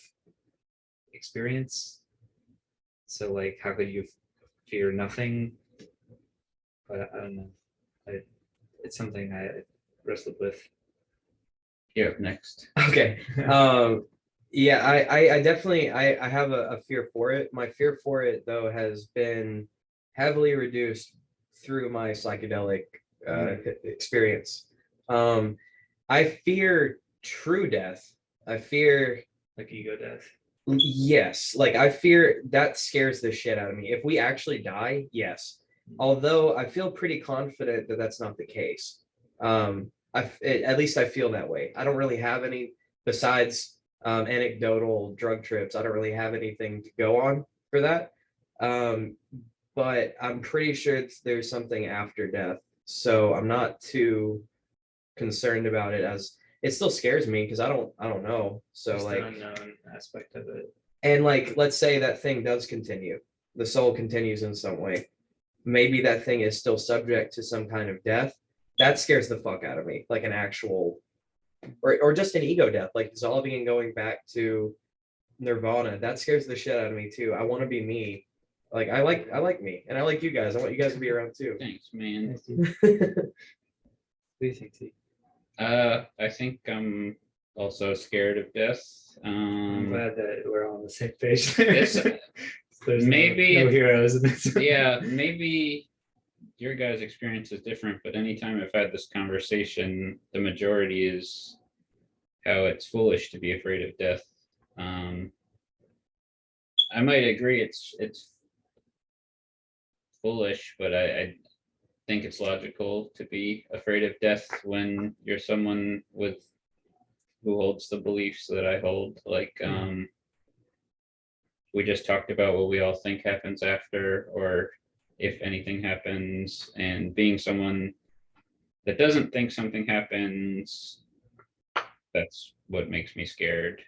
experience. So like how could you fear nothing? But I don't know. It's something I wrestled with. You're up next. Okay. Yeah, I definitely I have a fear for it. My fear for it though has been heavily reduced through my psychedelic experience. I fear true death. I fear Like ego death. yes, like I fear that scares the shit out of me. If we actually die, yes. Although I feel pretty confident that that's not the case. At least I feel that way. I don't really have any besides anecdotal drug trips. I don't really have anything to go on for that. But I'm pretty sure there's something after death. So I'm not too concerned about it, as it still scares me because I don't know. So Just like the unknown aspect of it. and like let's say that thing does continue. The soul continues in some way. Maybe that thing is still subject to some kind of death. That scares the fuck out of me. Like an actual or just an ego death, like dissolving and going back to nirvana. That scares the shit out of me too. I want to be me. Like I like me, and I like you guys. I want you guys to be around too. Thanks, man. What do you think, T? I think I'm also scared of death. I'm glad that we're all on the same page. There's maybe no heroes in this. Yeah, maybe your guys' experience is different, but anytime I've had this conversation, the majority is how it's foolish to be afraid of death. I might agree it's foolish, but I think it's logical to be afraid of death when you're someone who holds the beliefs that I hold. Like we just talked about what we all think happens after, or if anything happens, and being someone that doesn't think something happens. That's what makes me scared.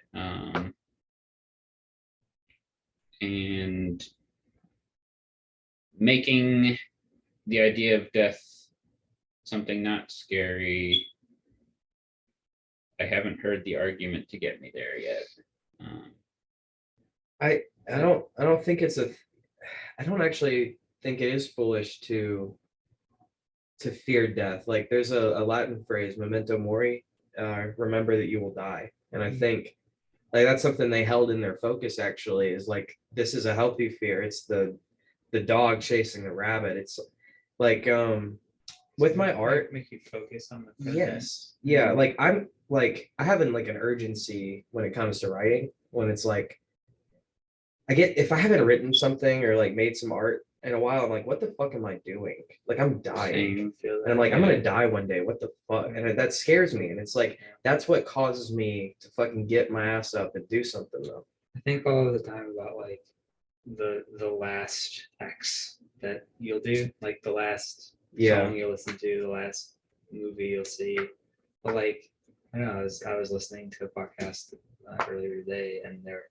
And making the idea of death something not scary, I haven't heard the argument to get me there yet. I don't think it's I don't actually think it is foolish to fear death. Like there's a Latin phrase, memento mori, remember that you will die. And I think like that's something they held in their focus actually, is like this is a healthy fear. It's the dog chasing the rabbit. It's like with my art, make you focus on the present. yes. Yeah, like I'm like I have like an urgency when it comes to writing, when it's like I get, if I haven't written something or like made some art in a while, I'm like, what the fuck am I doing? Like I'm dying. Same. And I'm like, I'm gonna die one day. What the fuck? And that scares me. And it's like that's what causes me to fucking get my ass up and do something though. I think all of the time about like the last X that you'll do, like the last Yeah. song you'll listen to, the last movie you'll see. But like I don't know, I was listening to a podcast earlier today, and they're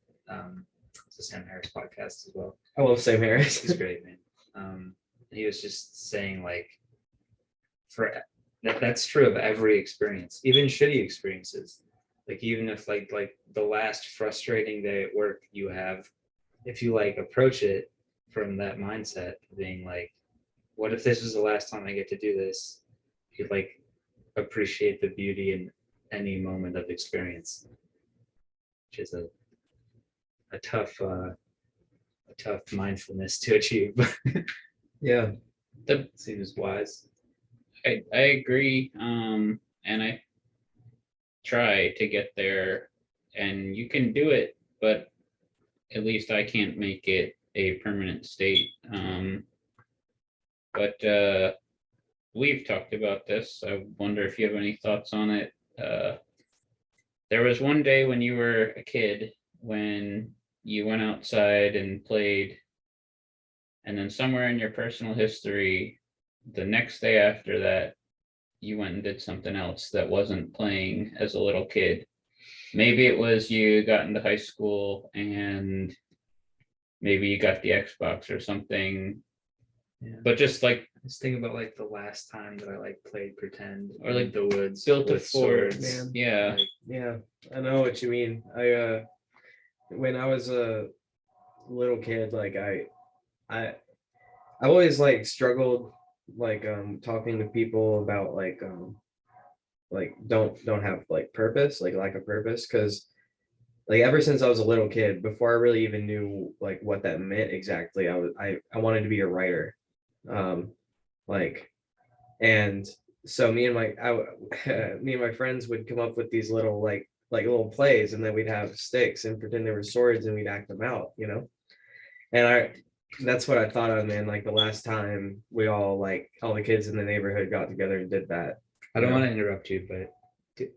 it's a Sam Harris podcast as well. I love Sam Harris. He's great, man. He was just saying like for that's true of every experience, even shitty experiences. Like even if like the last frustrating day at work you have, if you like approach it from that mindset, being like, what if this is the last time I get to do this? You'd like appreciate the beauty in any moment of experience, which is a tough mindfulness to achieve. Yeah. Seems wise. I agree. And I try to get there, and you can do it, but at least I can't make it a permanent state. But we've talked about this. I wonder if you have any thoughts on it. There was one day when you were a kid when you went outside and played, and then somewhere in your personal history, the next day after that, you went and did something else that wasn't playing as a little kid. Maybe it was you got into high school and maybe you got the Xbox or something. Yeah. But just like I was thinking about like the last time that I like played pretend or like in the woods built a with fort. swords. Man. Yeah. Like, Yeah. I know what you mean. I when I was a little kid, like I always like struggled like talking to people about like don't have like purpose, like lack of purpose, because like ever since I was a little kid, before I really even knew like what that meant exactly, I wanted to be a writer. Like and so me and my friends would come up with these little like little plays, and then we'd have sticks and pretend they were swords and we'd act them out, you know. And that's what I thought of, man. Like the last time we all like all the kids in the neighborhood got together and did that. I don't Yeah. want to interrupt you, but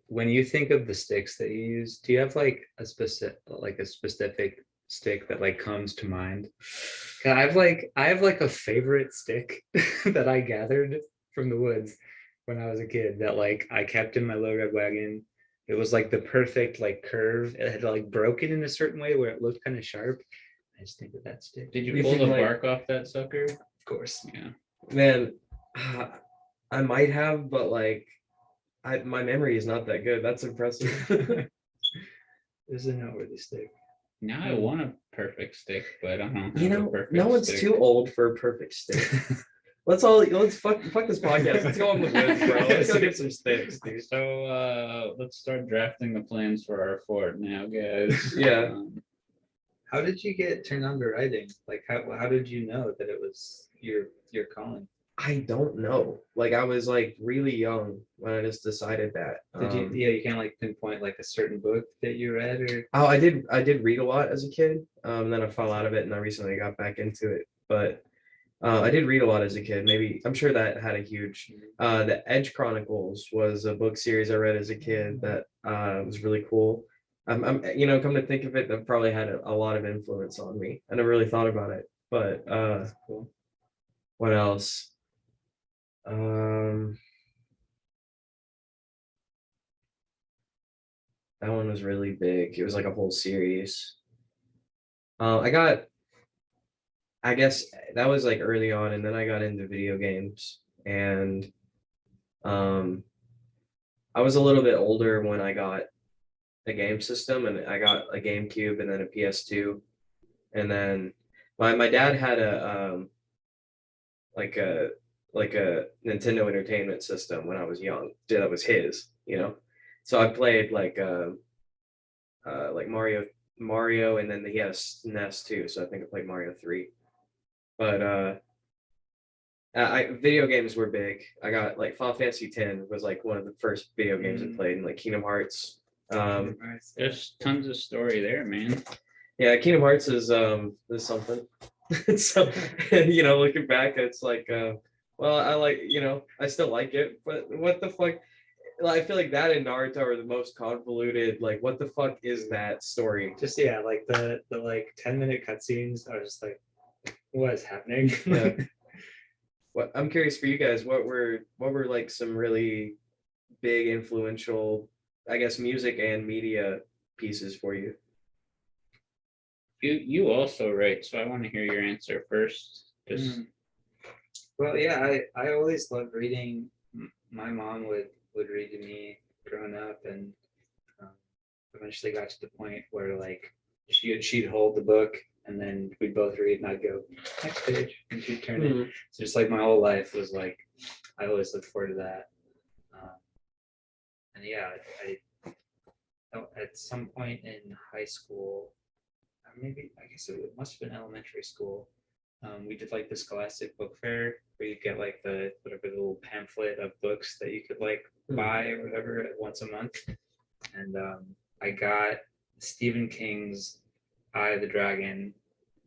when you think of the sticks that you use, do you have like a specific stick that like comes to mind? 'Cause I have like a favorite stick that I gathered from the woods when I was a kid that like I kept in my low red wagon. It was like the perfect like curve. It had like broken in a certain way where it looked kind of sharp. I just think of that stick. Did you You pull think, the like- bark off that sucker? Of course. Yeah. Man, I might have, but like my memory is not that good. That's impressive. This is a noteworthy stick. Now I want a perfect stick, but I don't have You a know, perfect no one's stick. too old for a perfect stick. Let's fuck this podcast. Let's go on the woods, bro. Let's go get some sticks, dude. So let's start drafting the plans for our fort now, guys. Yeah. How did you get turned on to writing? Like how did you know that it was your calling? I don't know. Like I was like really young when I just decided that. Did you you can't like pinpoint like a certain book that you read or Oh, I did read a lot as a kid. Then I fell out of it and I recently got back into it. But I did read a lot as a kid. Maybe I'm sure that had a huge the Edge Chronicles was a book series I read as a kid that was really cool. I'm you know, come to think of it, that probably had a lot of influence on me. I never really thought about it. But cool. what else? Um That one was really big. It was like a whole series. I guess that was like early on, and then I got into video games, and um, I was a little bit older when I got a game system, and I got a GameCube and then a PS2, and then my dad had like a like a Nintendo Entertainment System when I was young. That was his, you know. So I played like Mario, and then he had a SNES too. So I think I played Mario 3. But video games were big. I got like Final Fantasy X was like one of the first video games I played, and like Kingdom Hearts. There's tons of story there, man. Yeah, Kingdom Hearts is something. So, and looking back, it's like, well, I like, I still like it, but what the fuck? I feel like that and Naruto are the most convoluted. Like, what the fuck is that story? Just yeah, like the like 10-minute cutscenes are just like, what is happening? Yeah. What I'm curious for you guys, what were like some really big influential, I guess, music and media pieces for you? You also write, so I want to hear your answer first. Just Well, yeah, I always loved reading. My mom would read to me growing up, and um, eventually got to the point where like she'd hold the book, and then we'd both read, and I'd go next page, and she'd turn it. So just like my whole life was like, I always looked forward to that. And yeah, I at some point in high school, or maybe I guess it must have been elementary school. We did like the Scholastic Book Fair where you get like the whatever the little pamphlet of books that you could like buy or whatever once a month. And I got Stephen King's Eye of the Dragon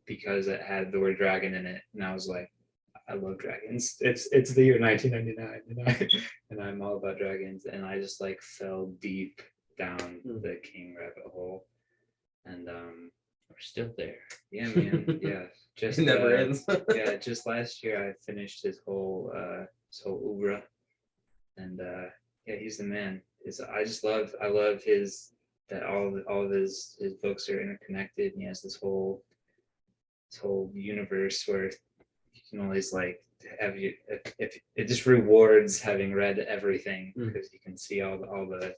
because it had the word dragon in it, and I was like, I love dragons. It's the year 1999, and I'm all about dragons, and I just like fell deep down the King rabbit hole, and we're still there. yeah, man, yeah, just It never ends. yeah, just last year I finished his whole oeuvre, and yeah, he's the man. I love his that all of his books are interconnected, and he has this whole universe where you can always like have you if it just rewards having read everything because you can see all the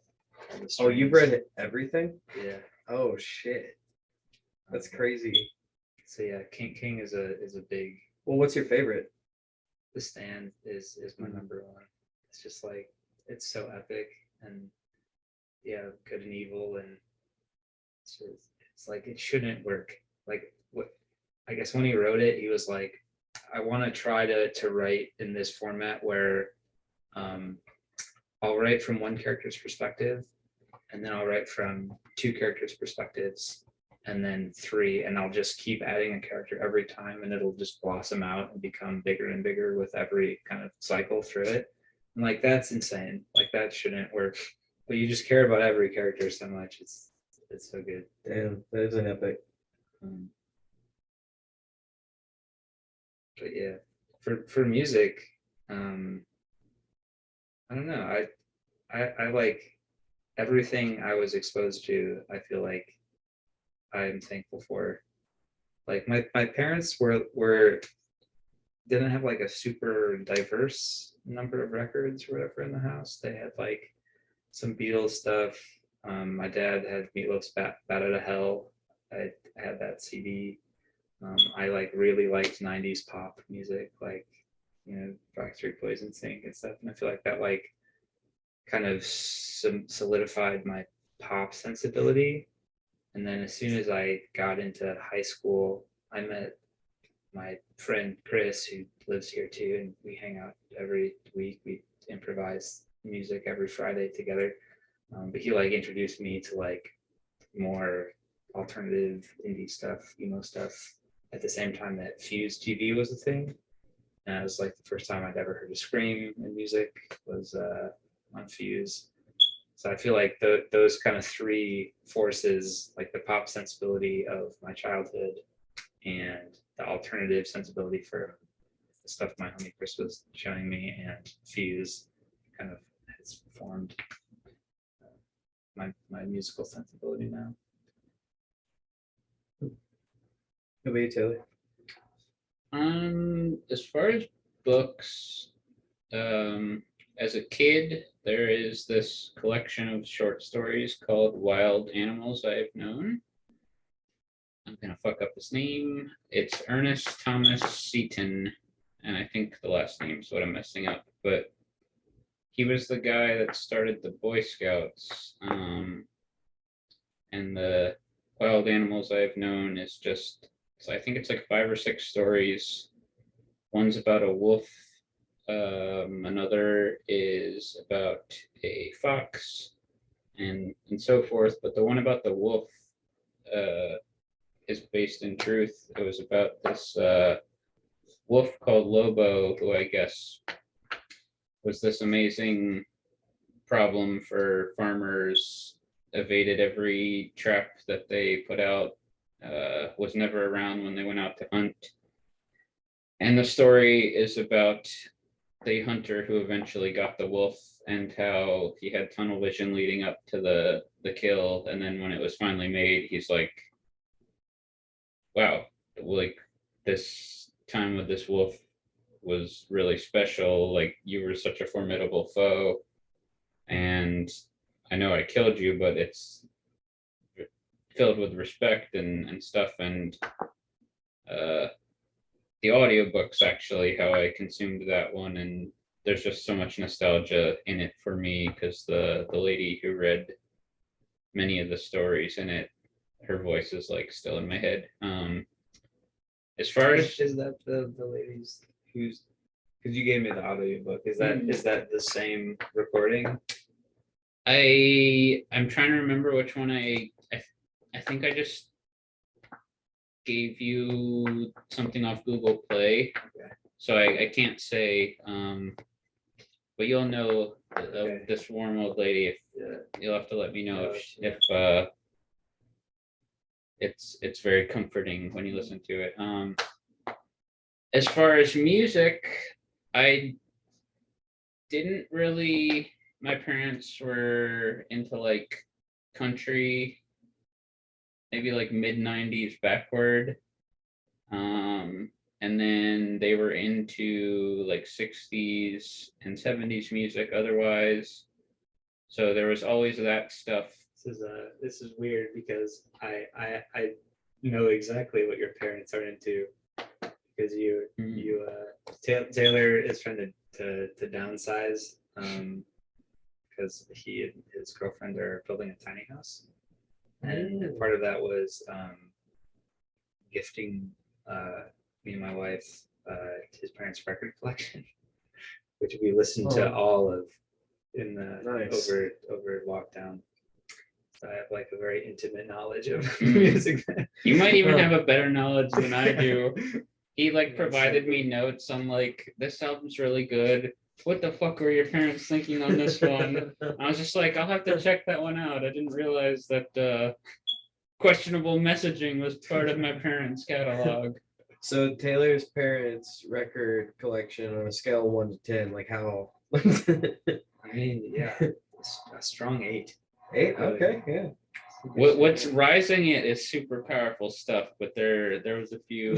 Oh, you've read everything? Yeah. Oh shit, that's crazy. So yeah, King is a big. Well, what's your favorite? The Stand is my number one. It's just like it's so epic, and yeah, good and evil, and it's like it shouldn't work. Like what I guess when he wrote it, he was like, I want to try to write in this format where I'll write from one character's perspective, and then I'll write from two characters' perspectives, and then three, and I'll just keep adding a character every time, and it'll just blossom out and become bigger and bigger with every kind of cycle through it. And like that's insane. Like that shouldn't work. But you just care about every character so much. It's so good. Damn, that is an epic. But yeah, for music, I don't know. I like everything I was exposed to. I feel like I'm thankful for. Like my parents were didn't have like a super diverse number of records or whatever in the house. They had like some Beatles stuff. My dad had Meatloaf's Bat Out of Hell. I had that CD. I like really liked 90s pop music, like Backstreet Boys and Sync and stuff. And I feel like that like kind of solidified my pop sensibility. And then as soon as I got into high school, I met my friend Chris, who lives here too, and we hang out every week. We improvise music every Friday together. But he like introduced me to like more alternative indie stuff, emo stuff, at the same time that Fuse TV was a thing. And it was like the first time I'd ever heard a scream in music was on Fuse. So I feel like those kind of three forces, like the pop sensibility of my childhood and the alternative sensibility for the stuff my homie Chris was showing me, and Fuse kind of has formed my musical sensibility now. How about you, Taylor? As far as books, as a kid, there is this collection of short stories called Wild Animals I've Known. I'm gonna fuck up his name. It's Ernest Thomas Seton, and I think the last name's what I'm messing up, but he was the guy that started the Boy Scouts. And the Wild Animals I've Known is just, so I think it's like 5 or 6 stories. One's about a wolf. Another is about a fox, and so forth. But the one about the wolf is based in truth. It was about this wolf called Lobo, who I guess was this amazing problem for farmers, evaded every trap that they put out, was never around when they went out to hunt. And the story is about the hunter who eventually got the wolf and how he had tunnel vision leading up to the kill. And then when it was finally made, he's like, wow, like this time with this wolf was really special. Like, you were such a formidable foe. And I know I killed you, but it's filled with respect and stuff. And the audiobooks, actually, how I consumed that one, and there's just so much nostalgia in it for me, because the lady who read many of the stories in it, her voice is like still in my head. As far as Is that the ladies who's, because you gave me the audiobook, is that the same recording? I'm trying to remember which one I think I just gave you something off Google Play. Okay. So I can't say, but you'll know Okay. this warm old lady. Yeah. You'll have to let me know Yeah. if it's very comforting when you listen to it. As far as music, I didn't really. My parents were into like country, maybe like mid-90s backward. And then they were into like 60s and 70s music otherwise. So there was always that stuff. This is weird because I know exactly what your parents are into, because Taylor is trying to downsize because he and his girlfriend are building a tiny house, and part of that was gifting me and my wife his parents' record collection, which we listened to all of in the Nice. over lockdown. So I have like a very intimate knowledge of music. You might even have a better knowledge than I do. He like provided me notes on like, this album's really good. What the fuck were your parents thinking on this one? I was just like, I'll have to check that one out. I didn't realize that questionable messaging was part of my parents' catalog. So Taylor's parents' record collection on a scale of 1 to 10, like how? I mean, yeah, a strong 8. 8? Okay, yeah. What's rising it is super powerful stuff, but there was a few.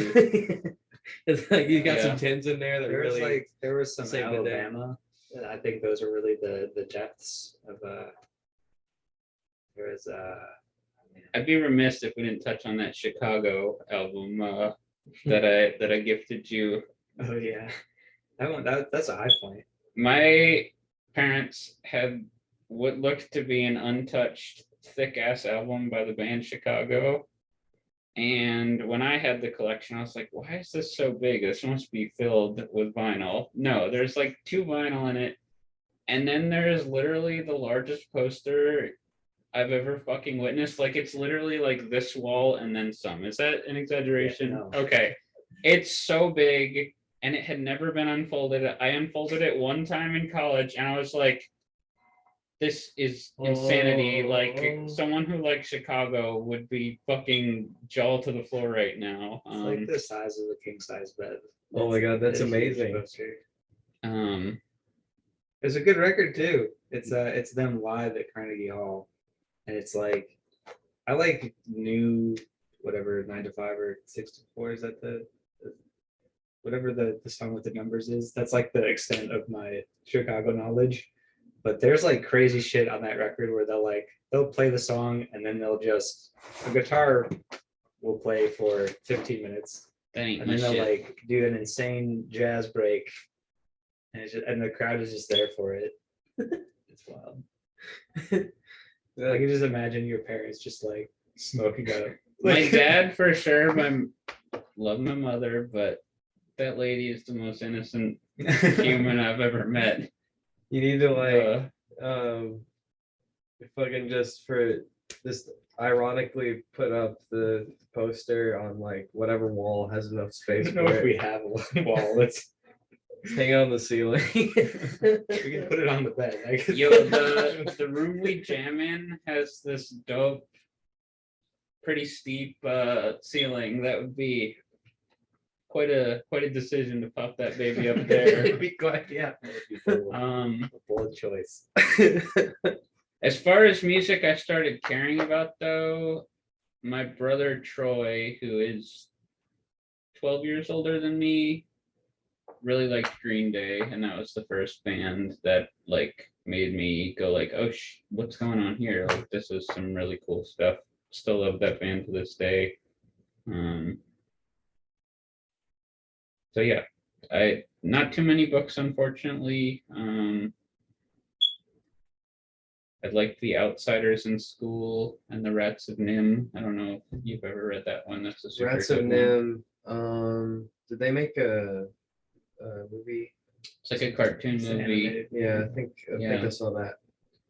It's like you got Yeah. some 10s in there that really. There was some saved the day. Alabama, and I think those are really the depths of there was I'd be remiss if we didn't touch on that Chicago album that I gifted you. oh yeah, that's a high point. My parents had what looked to be an untouched thick ass album by the band Chicago. And when I had the collection, I was like, why is this so big? This must be filled with vinyl. No, there's like 2 vinyl in it. And then there is literally the largest poster I've ever fucking witnessed. Like, it's literally like this wall and then some. Is that an exaggeration? Yeah, no. Okay. It's so big, and it had never been unfolded. I unfolded it one time in college, and I was like, this is insanity. Like, someone who likes Chicago would be fucking jaw to the floor right now. It's like the size of a king size bed. Oh my God, that's a huge amazing. poster. Um, It's a good record too. It's them live at Carnegie Hall. and it's like I like new whatever 9 to 5 or 6 to 4 is that whatever the song with the numbers is. That's like the extent of my Chicago knowledge. But there's like crazy shit on that record where they'll play the song and then they'll just the guitar will play for 15 minutes That ain't and my then they'll shit. like do an insane jazz break and and the crowd is just there for it. It's wild. I can just imagine your parents just like smoking up. My dad for sure. Love my mother, but that lady is the most innocent human I've ever met. You need to like Uh, fucking just ironically put up the poster on like whatever wall has enough I space don't know for if it. we have a wall. Let's Hang it on the ceiling. we can put it on the bed. I guess. yo, the room we jam in has this dope, pretty steep ceiling. That would be quite a decision to pop that baby up there. Be quiet, yeah. A bold choice. As far as music I started caring about though, my brother Troy, who is 12 years older than me, really liked Green Day, and that was the first band that like made me go like, oh, what's going on here? Like this is some really cool stuff. Still love that band to this day. So yeah, I not too many books, unfortunately. I liked The Outsiders in school and The Rats of Nim. I don't know if you've ever read that one. That's a super Rats of good one. Nim. Did they make a movie? It's like a cartoon It's an movie. animated Yeah, I think Yeah. I saw that.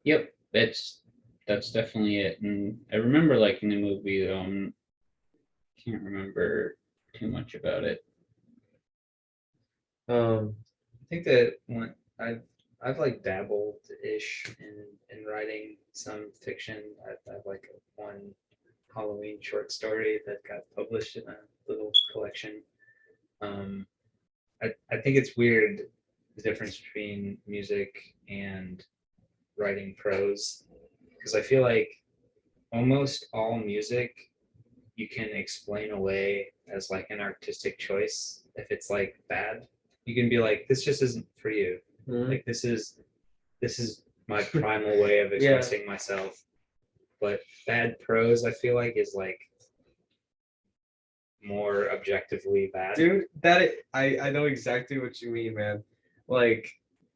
Yep, that's definitely it. And I remember liking the movie though. Can't remember too much about it. I think that when I've like dabbled ish in writing some fiction. I've like one Halloween short story that got published in a little collection. I think it's weird the difference between music and writing prose because I feel like almost all music you can explain away as like an artistic choice if it's like bad. You can be like, this just isn't for you. Like this is my primal way of expressing myself. But bad prose, I feel like, is like more objectively bad. Dude, I know exactly what you mean, man.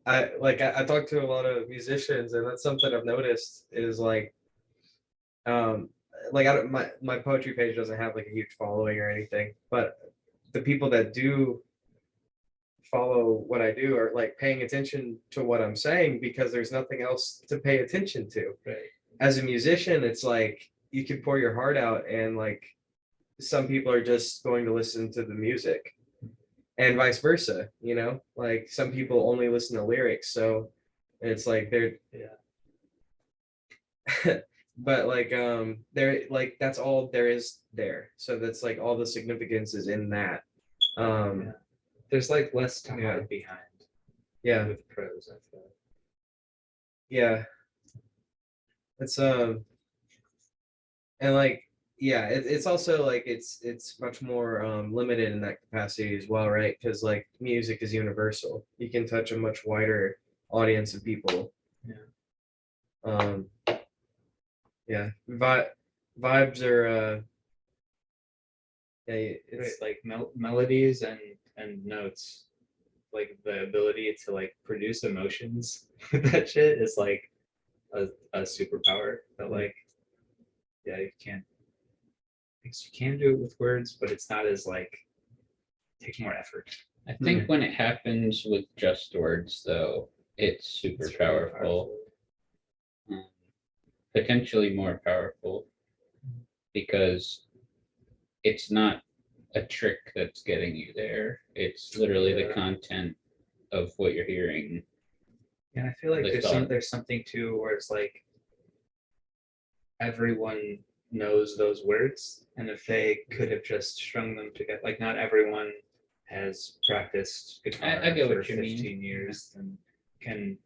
I talk to a lot of musicians, and that's something I've noticed is like I don't my poetry page doesn't have like a huge following or anything, but the people that do follow what I do are like paying attention to what I'm saying because there's nothing else to pay attention to. Right. As a musician, it's like you can pour your heart out and like some people are just going to listen to the music and vice versa, you know? Like some people only listen to lyrics, so it's like they're but like they're like that's all there is there. So that's like all the significance is in that. There's like less to hide behind Yeah. with prose, I feel. Yeah. It's and like it's also like it's much more limited in that capacity as well, right? Because like music is universal. You can touch a much wider audience of people. Yeah. Vibes are it's like melodies and notes, like the ability to like produce emotions with that shit is like a superpower that like you can do it with words, but it's not as like takes more effort. I think when it happens with just words though, it's super powerful. Potentially more powerful because it's not a trick that's getting you there. It's literally the content of what you're hearing. And I feel like there's something too where it's like everyone knows those words, and if they could have just strung them together, like not everyone has practiced guitar I get for what you 15 mean. years and can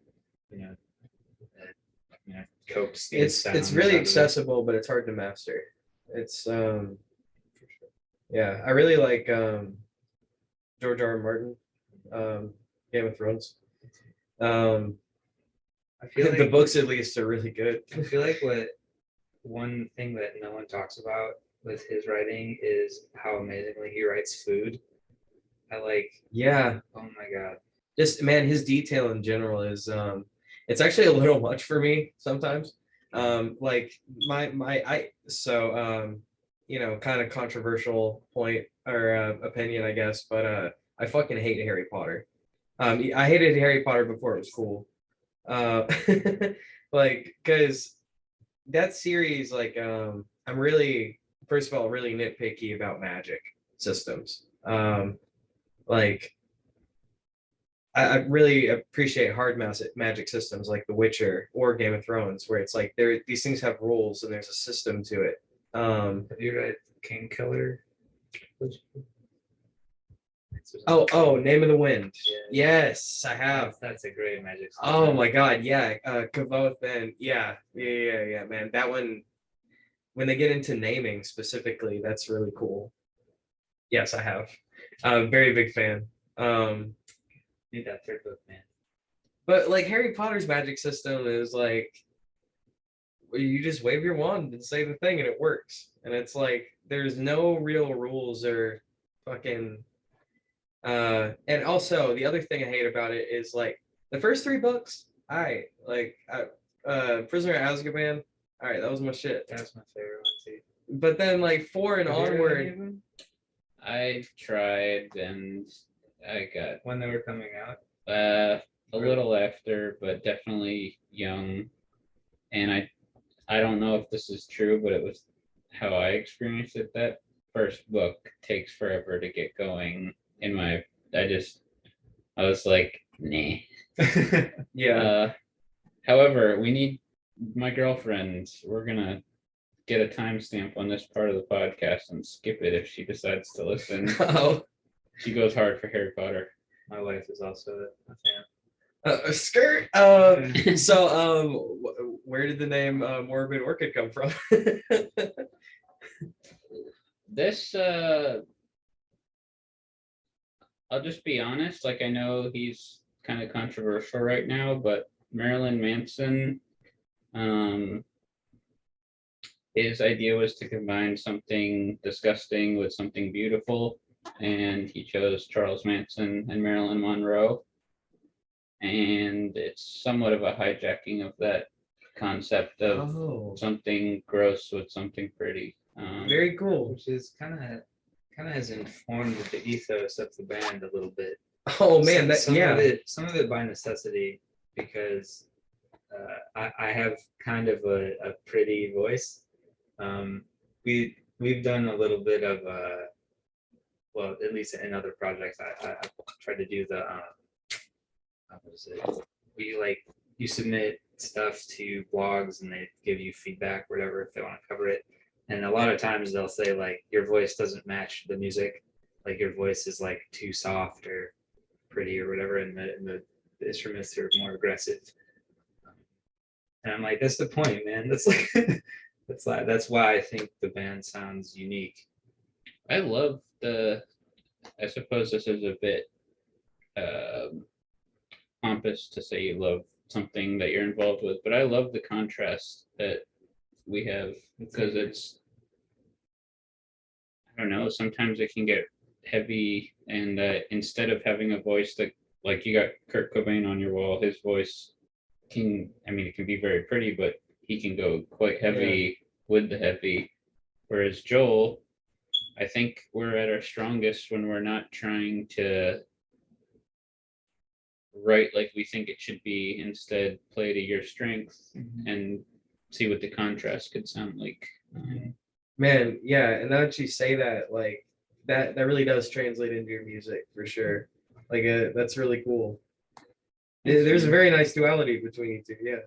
coax these It's sounds really out of it. accessible, but it's hard to master. It's yeah, I really like George R. R. Martin, Game of Thrones. I feel The like books at least are really good. I feel like what one thing that no one talks about with his writing is how amazingly he writes food. I like, Yeah, oh my God. just man, his detail in general is it's actually a little much for me sometimes. Like I so you know, kind of controversial point or opinion, I guess, but I fucking hate Harry Potter. I hated Harry Potter before it was cool. Uh, like, because that series, like, I'm really, first of all, really nitpicky about magic systems. Like, I really appreciate hard magic systems like The Witcher or Game of Thrones, where it's like these things have rules and there's a system to it. Have you read King Killer? Oh, Name of the Wind. Yeah. Yes, I have. That's a great magic system. Oh my God, yeah. Kavoth and yeah, man. That one, when they get into naming specifically, that's really cool. Yes, I have. Very big fan. Need that third book, man. But like Harry Potter's magic system is like you just wave your wand and say the thing and it works. And it's like there's no real rules or fucking and also the other thing I hate about it is like the first three books, Prisoner of Azkaban, all right, that was my shit. That's my favorite one too. But then like 4 and Have you read any onward, of them? I tried and I got When they were coming out. a little after, but definitely young. And I don't know if this is true, but it was how I experienced it. That first book takes forever to get going. I was like, nah. yeah. However, we need my girlfriend. We're gonna get a timestamp on this part of the podcast and skip it if she decides to listen. Oh, She goes hard for Harry Potter. My wife is also a fan. a skirt. So where did the name Morbid Orchid come from? This I'll just be honest, like I know he's kind of controversial right now, but Marilyn Manson, his idea was to combine something disgusting with something beautiful, and he chose Charles Manson and Marilyn Monroe. And it's somewhat of a hijacking of that concept of Oh, something gross with something pretty. very cool. Which is kind of has informed the ethos of the band a little bit. Oh man, Some yeah. some of it by necessity, because I have kind of a pretty voice. We've done a little bit of well, at least in other projects, I tried to do the what is it? You submit stuff to blogs and they give you feedback, whatever, if they want to cover it. And a lot of times they'll say like your voice doesn't match the music, like your voice is like too soft or pretty or whatever, and the instruments are more aggressive. And I'm like, that's the point, man. That's like that's why I think the band sounds unique. I love I suppose this is a bit pompous to say you love something that you're involved with, but I love the contrast that we have, because it's, I don't know, sometimes it can get heavy, and instead of having a voice that, like, you got Kurt Cobain on your wall, his voice can, I mean, it can be very pretty, but he can go quite heavy with the heavy. Whereas Joel, I think we're at our strongest when we're not trying to write like we think it should be, instead play to your strength and see what the contrast could sound like. Man, yeah, and now that you say that, like that really does translate into your music for sure. Like that's really cool. There's a very nice duality between you two. Yeah.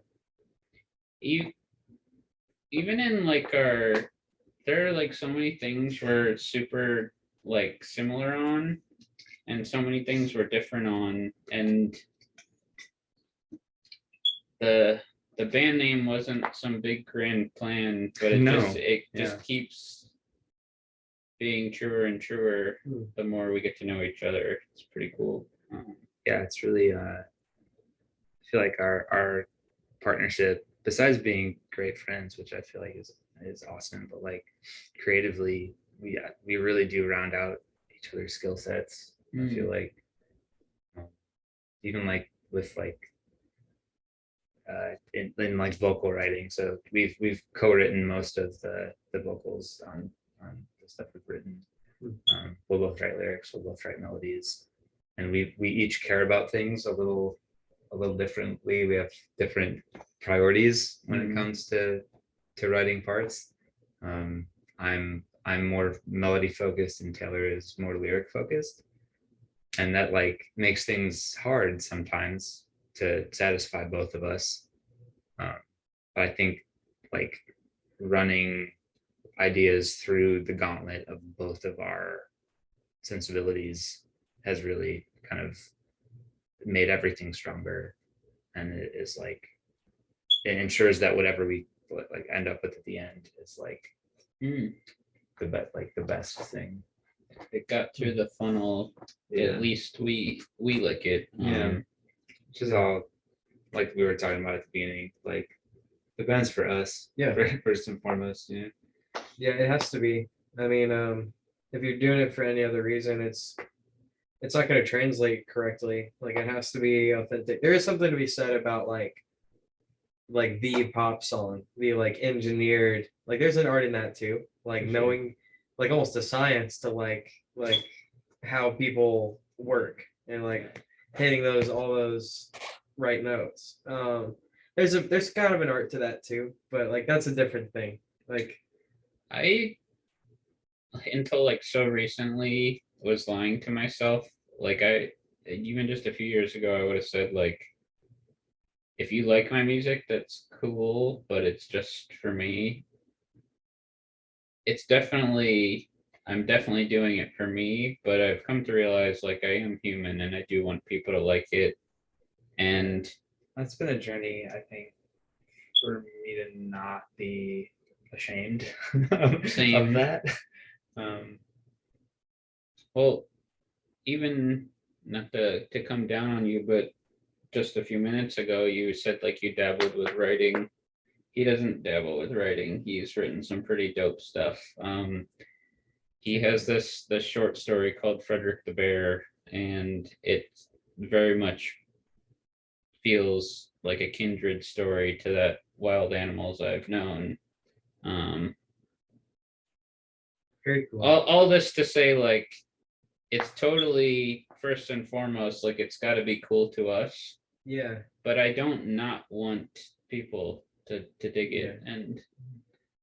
Even in like there are like so many things we're super like similar on, and so many things we're different on, and the the band name wasn't some big grand plan, but it No, just yeah. keeps being truer and truer Hmm. the more we get to know each other. It's pretty cool. Yeah, it's really I feel like our partnership, besides being great friends, which I feel like is awesome, but like creatively, we really do round out each other's skill sets. I feel like um, even like with like in like vocal writing. So we've co-written most of the vocals on the stuff we've written. We'll both write lyrics, we'll both write melodies, and we each care about things a little differently. We have different priorities when it comes to writing parts. I'm more melody focused and Taylor is more lyric focused, and that like makes things hard sometimes to satisfy both of us. But I think like running ideas through the gauntlet of both of our sensibilities has really kind of made everything stronger, and it is like it ensures that whatever we like end up with at the end is like the best thing. It got through the funnel. Yeah. At least we like it. Yeah. Which is all like we were talking about at the beginning, like the band's for us. Yeah. First and foremost. Yeah. Yeah, it has to be. I mean, if you're doing it for any other reason, it's not going to translate correctly. Like it has to be authentic. There is something to be said about like the pop song, the like engineered, like there's an art in that too. Like For sure. knowing like almost a science to like how people work and like hitting all those right notes. There's kind of an art to that too, but like that's a different thing. Like I until like so recently was lying to myself. Like I even just a few years ago I would have said like if you like my music that's cool, but it's just for me. It's definitely I'm definitely doing it for me, but I've come to realize like I am human and I do want people to like it. And That's been a journey, I think, for me to not be ashamed of Same. that. well, even not to come down on you, but just a few minutes ago you said like you dabbled with writing. He doesn't dabble with writing. He's written some pretty dope stuff. He has this short story called Frederick the Bear, and it very much feels like a kindred story to that wild animals I've known. very cool. All this to say, like, it's totally first and foremost, like it's got to be cool to us, Yeah. but I don't not want people to dig it. And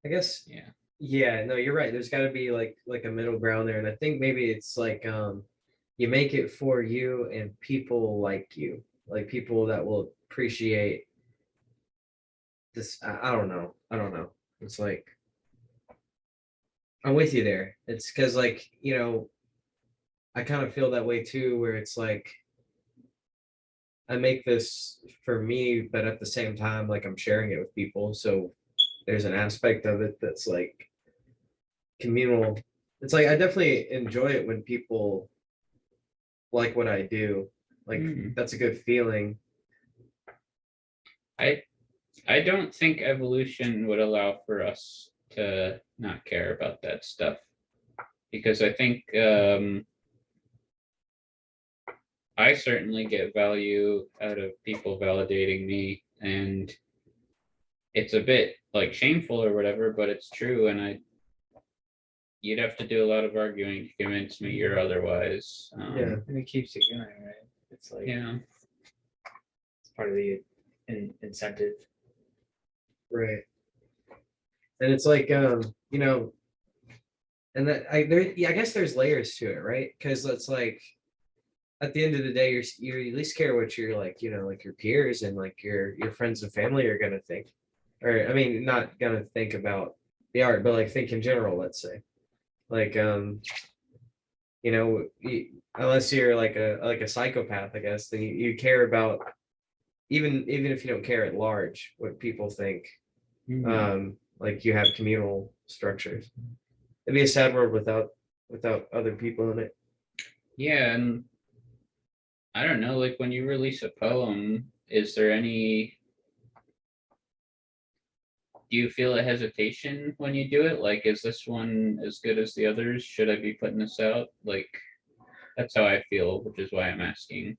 I guess yeah, yeah, no, you're right. There's got to be like a middle ground there, and I think maybe it's like you make it for you and people like you, like people that will appreciate this. I don't know. I don't know. It's like I'm with you there. It's because like I kind of feel that way too, where it's like I make this for me, but at the same time, like I'm sharing it with people. So there's an aspect of it that's like communal. It's like I definitely enjoy it when people like what I do. Like that's a good feeling. I don't think evolution would allow for us to not care about that stuff, because I think I certainly get value out of people validating me, and it's a bit like shameful or whatever, but it's true. And you'd have to do a lot of arguing to convince me you're otherwise. Yeah. And it keeps you going, right? It's like Yeah. it's part of the incentive. Right. And it's like and that I guess there's layers to it, right? Because it's like at the end of the day, you at least care what your like like your peers and like your friends and family are gonna think, or I mean, not gonna think about the art, but like think in general. Let's say, like unless you're like a psychopath, I guess, then you care about even if you don't care at large what people think, Mhm. like you have communal structures. It'd be a sad world without other people in it. Yeah, and I don't know, like when you release a poem, is there any, do you feel a hesitation when you do it? Like, is this one as good as the others? Should I be putting this out? Like, that's how I feel, which is why I'm asking.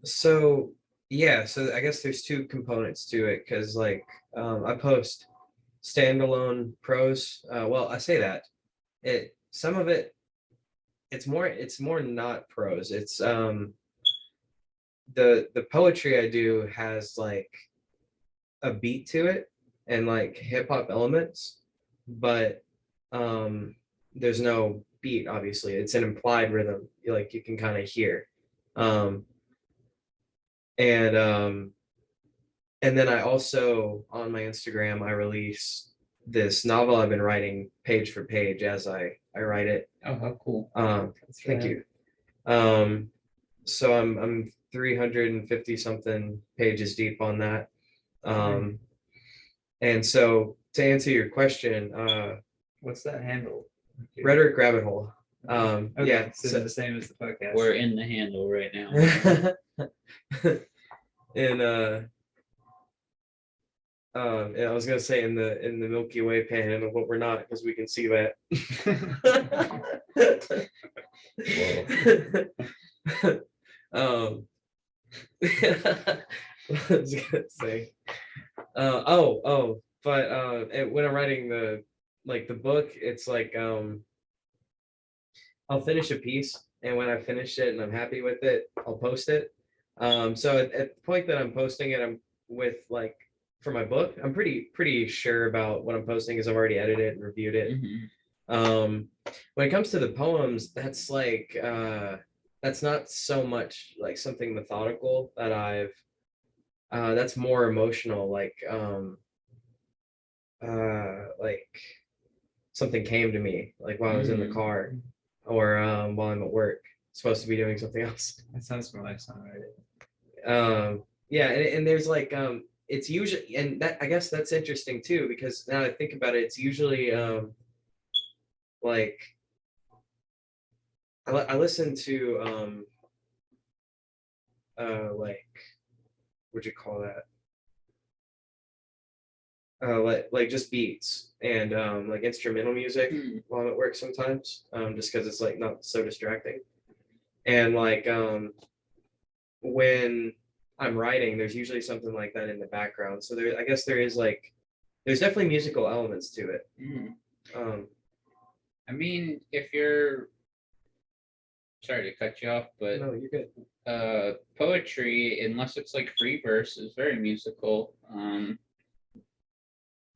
So yeah, so I guess there's two components to it because like I post standalone prose. Well, I say that some of it it's more not prose. It's the poetry I do has like a beat to it and like hip hop elements, but um there's no beat obviously. It's an implied rhythm. Like you can kind of hear. Um and um and then I also on my Instagram I release this novel I've been writing page for page as I write it. Oh, how cool. That's Thank right. you. So I'm 350 something pages deep on that. Um, and so to answer your question, What's that handle? Rhetoric Rabbit Hole. Okay, Yeah. so the same as the podcast. We're in the handle right now. in I was gonna say in the Milky Way panhandle, but we're not because we can see that. um, I was gonna say, but when I'm writing the book, it's like I'll finish a piece, and when I finish it and I'm happy with it, I'll post it. So at the point that I'm posting it, I'm with like for my book, I'm pretty sure about what I'm posting because I've already edited and reviewed it. Mhm. When it comes to the poems, that's not so much like something methodical that I've that's more emotional like something came to me like while I was in the Mhm. car or while I'm at work supposed to be doing something else. That sounds more like songwriting. Yeah, and there's like it's usually and that I guess that's interesting too because now I think about it, it's usually like I listen to like what'd you call that? Like just beats and like instrumental music Hmm. while I'm at work sometimes, just because it's like not so distracting. And like when I'm writing, there's usually something like that in the background. So there, I guess there is like there's definitely musical elements to it. Mhm. Um, I mean, if you're, sorry to cut you off, but no, you're good. poetry, unless it's like free verse, is very musical.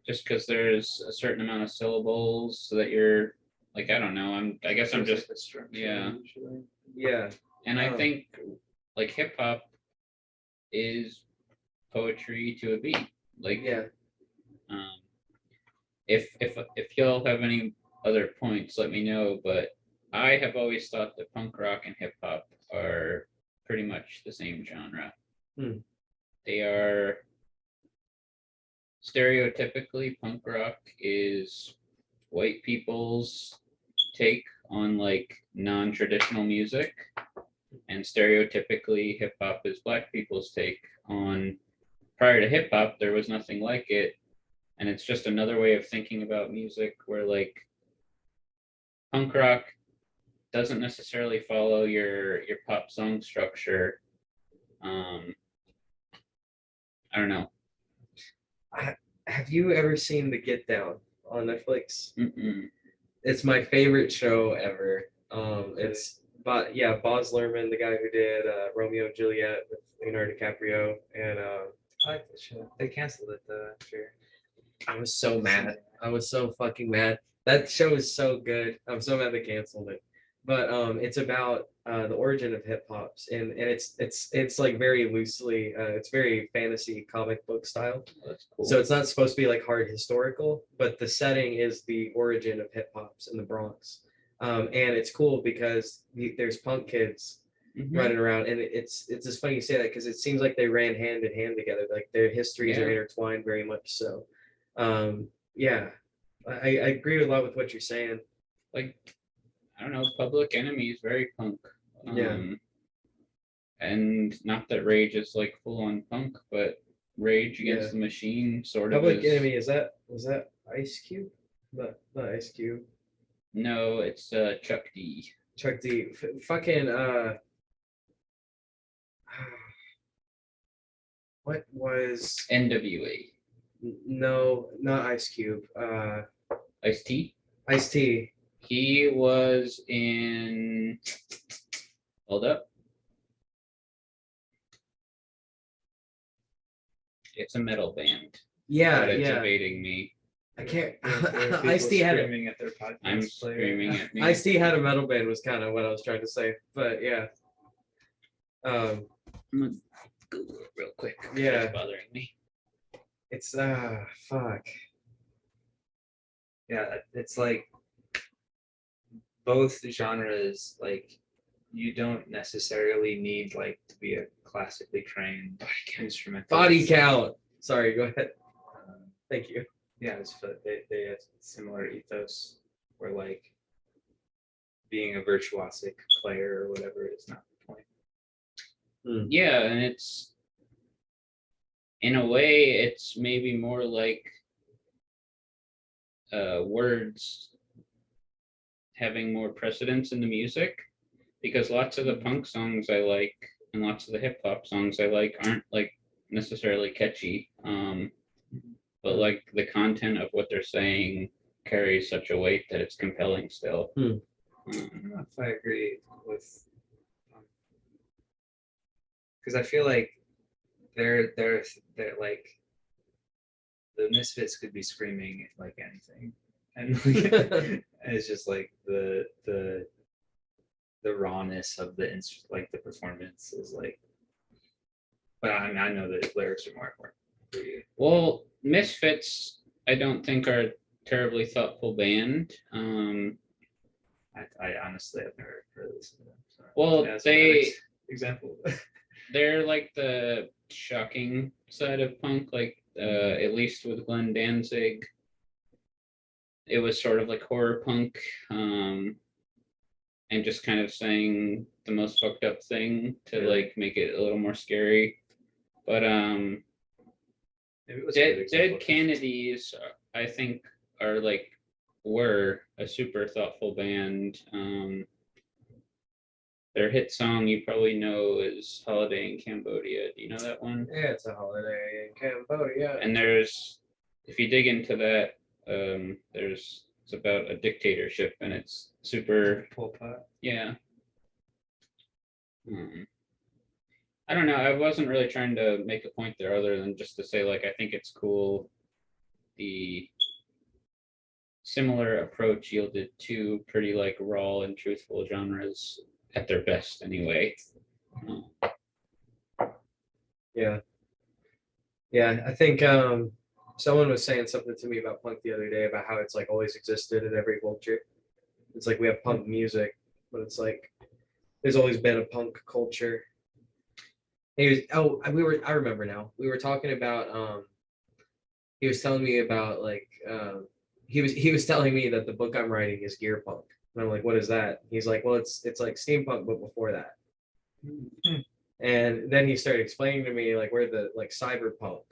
Just because there's a certain amount of syllables so that you're like, I don't know, I guess I'm There's, just, like, a structure yeah. usually. Yeah. And I Um, think like hip hop is poetry to a beat. Like, yeah. um, if y'all have any other points, let me know. But I have always thought that punk rock and hip hop are pretty much the same genre. Hmm. They are stereotypically, punk rock is white people's take on like non-traditional music, and stereotypically hip hop is black people's take on, prior to hip hop there was nothing like it, and it's just another way of thinking about music where like punk rock doesn't necessarily follow your pop song structure. um I don't know. Have you ever seen The Get Down on Netflix? Mm-mm. It's my favorite show ever. It's but yeah, Boz Lerman, the guy who did Romeo and Juliet with Leonardo DiCaprio, and I like that show. They canceled it though after. I was so mad. I was so fucking mad. That show is so good. I'm so mad they canceled it. But it's about the origin of hip hops, and it's like very loosely, it's very fantasy comic book style. That's cool. So it's not supposed to be like hard historical, but the setting is the origin of hip hops in the Bronx. And it's cool because there's punk kids Mhm. running around, and it's just funny you say that because it seems like they ran hand in hand together. Like their histories are Yeah. intertwined very much so. Yeah, I agree with a lot with what you're saying. Like, I don't know, Public Enemy is very punk. Yeah. And not that Rage is like full on punk, but Rage Against Yeah. the Machine sort of Public is. Enemy, was that Ice Cube? Not Ice Cube. No, it's Chuck D. Chuck D. Fucking what was NWA. no, not Ice Cube. Ice-T. Ice T. He was in. Hold up. It's a metal band, Yeah, but it's yeah. evading me. I can't. People Ice T had screaming at their podcast I'm player. screaming at me. Ice T had a metal band was kind of what I was trying to say, but yeah. I'm gonna Google it real quick. Yeah. It's bothering me. It's fuck. Yeah, it's like both genres, like you don't necessarily need like to be a classically trained instrumentalist. Body count. Sorry, go ahead. Thank you. Yeah, it's they have similar ethos where like being a virtuosic player or whatever is not the point. Yeah, and it's in a way it's maybe more like words having more precedence in the music, because lots of the punk songs I like and lots of the hip hop songs I like aren't like necessarily catchy, but like the content of what they're saying carries such a weight that it's compelling still. I don't know if I agree with, because I feel like they're like the Misfits could be screaming like anything, and like, it's just like the rawness of the like the performance is like. But I know that lyrics are more important for you. Well, Misfits I don't think are a terribly thoughtful band. I honestly have never heard of this. So Well, that's they example. they're like the shocking side of punk, like at least with Glenn Danzig. It was sort of like horror punk, and just kind of saying the most fucked up thing to like make it a little more scary. But Dead Kennedys, I think, are like were a super thoughtful band. Their hit song you probably know is "Holiday in Cambodia." Do you know that one? Yeah, it's a holiday in Cambodia. And there's, if you dig into that, it's about a dictatorship, and it's super. Pol Pot. Yeah. I don't know. I wasn't really trying to make a point there other than just to say, like, I think it's cool. The similar approach yielded two pretty, like, raw and truthful genres at their best, anyway. Yeah. Yeah, I think someone was saying something to me about punk the other day about how it's like always existed in every culture. It's like we have punk music, but it's like there's always been a punk culture. I remember now. We were talking about he was telling me about like he was telling me that the book I'm writing is gear punk. And I'm like, what is that? He's like, well, it's like steampunk, but before that. And then he started explaining to me like where the like cyberpunk,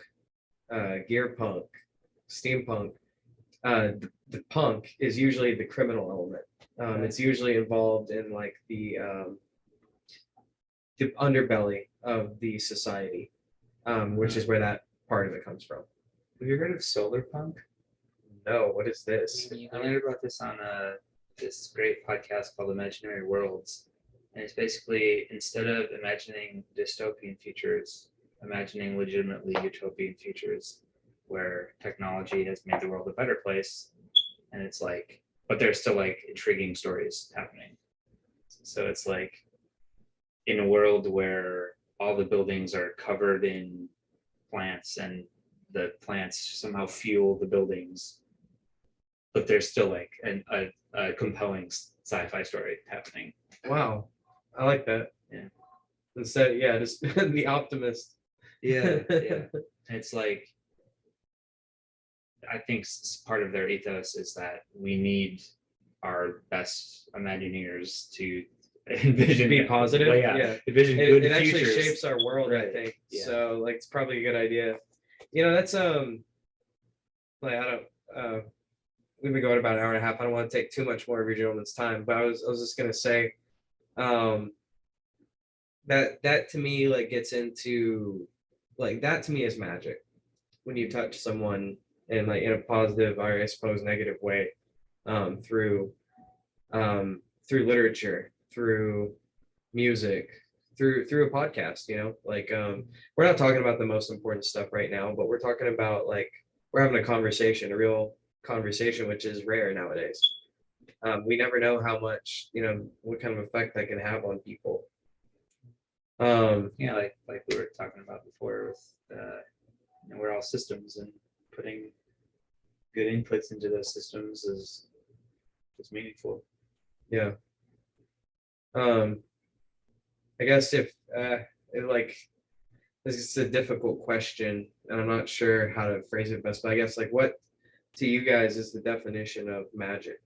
gear punk, steampunk, the punk is usually the criminal element. It's usually involved in like the underbelly of the society, which is where that part of it comes from. Have you heard of solar punk? No, what is this? I learned about this on this great podcast called Imaginary Worlds. And it's basically, instead of imagining dystopian futures, imagining legitimately utopian futures where technology has made the world a better place. And it's like, but there's still like intriguing stories happening. So it's like in a world where all the buildings are covered in plants and the plants somehow fuel the buildings, but there's still like a compelling sci-fi story happening. Wow, I like that. Instead, yeah, just the optimist. Yeah. It's like, I think part of their ethos is that we need our best Imagineers to envision Be positive. Well, Yeah. envision It, good it actually futures. shapes our world, I Right. think. Yeah. So like it's probably a good idea. That's like I don't we've been going about an hour and a half. I don't want to take too much more of your gentleman's time, but I was just gonna say that to me like gets into like that to me is magic when you touch someone in like in a positive or I suppose negative way through through literature, through music, through a podcast, like we're not talking about the most important stuff right now, but we're talking about like we're having a conversation, a real conversation, which is rare nowadays. We never know how much, what kind of effect that can have on people. Yeah, like we were talking about before with we're all systems, and putting good inputs into those systems is meaningful. Yeah. I guess if like this is a difficult question, and I'm not sure how to phrase it best, but I guess like what to you guys is the definition of magic?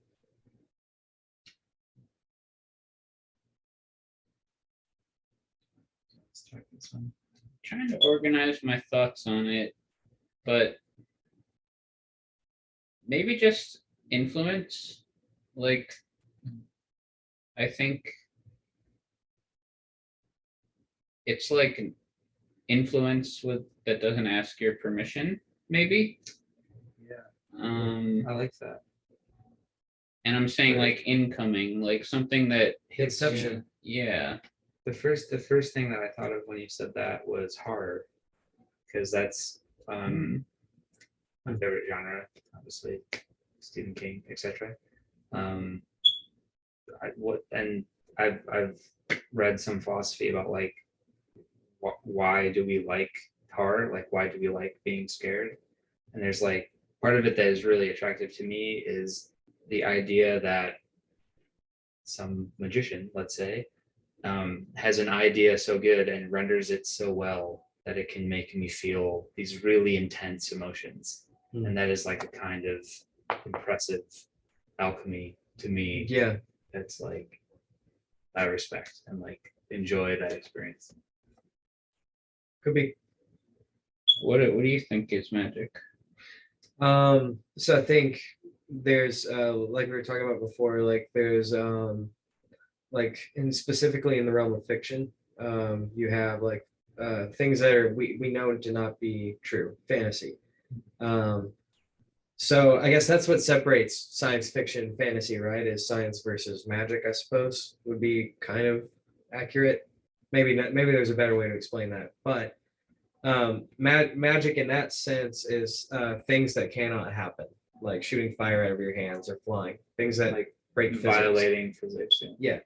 Start this one. Trying to organize my thoughts on it, but maybe just influence. Like, I think it's like an influence with that doesn't ask your permission, maybe. I like that. And I'm saying like incoming, like something that hits you. Inception. Yeah. The first thing that I thought of when you said that was horror, because that's my favorite genre, obviously, Stephen King, etc. I've read some philosophy about like why do we like horror, like why do we like being scared, and there's like part of it that is really attractive to me is the idea that some magician, let's say, has an idea so good and renders it so well that it can make me feel these really intense emotions. And that is like a kind of impressive alchemy to me. Yeah. That's like I respect and like enjoy that experience. Could be. What do you think is magic? So I think there's like we were talking about before, like there's like specifically in the realm of fiction, you have like things that are we know to not be true, fantasy. So I guess that's what separates science fiction, fantasy, right? Is science versus magic, I suppose, would be kind of accurate. Maybe not, maybe there's a better way to explain that, but magic in that sense is things that cannot happen, like shooting fire out of your hands or flying, things that Like break physics. violating physics. Yeah.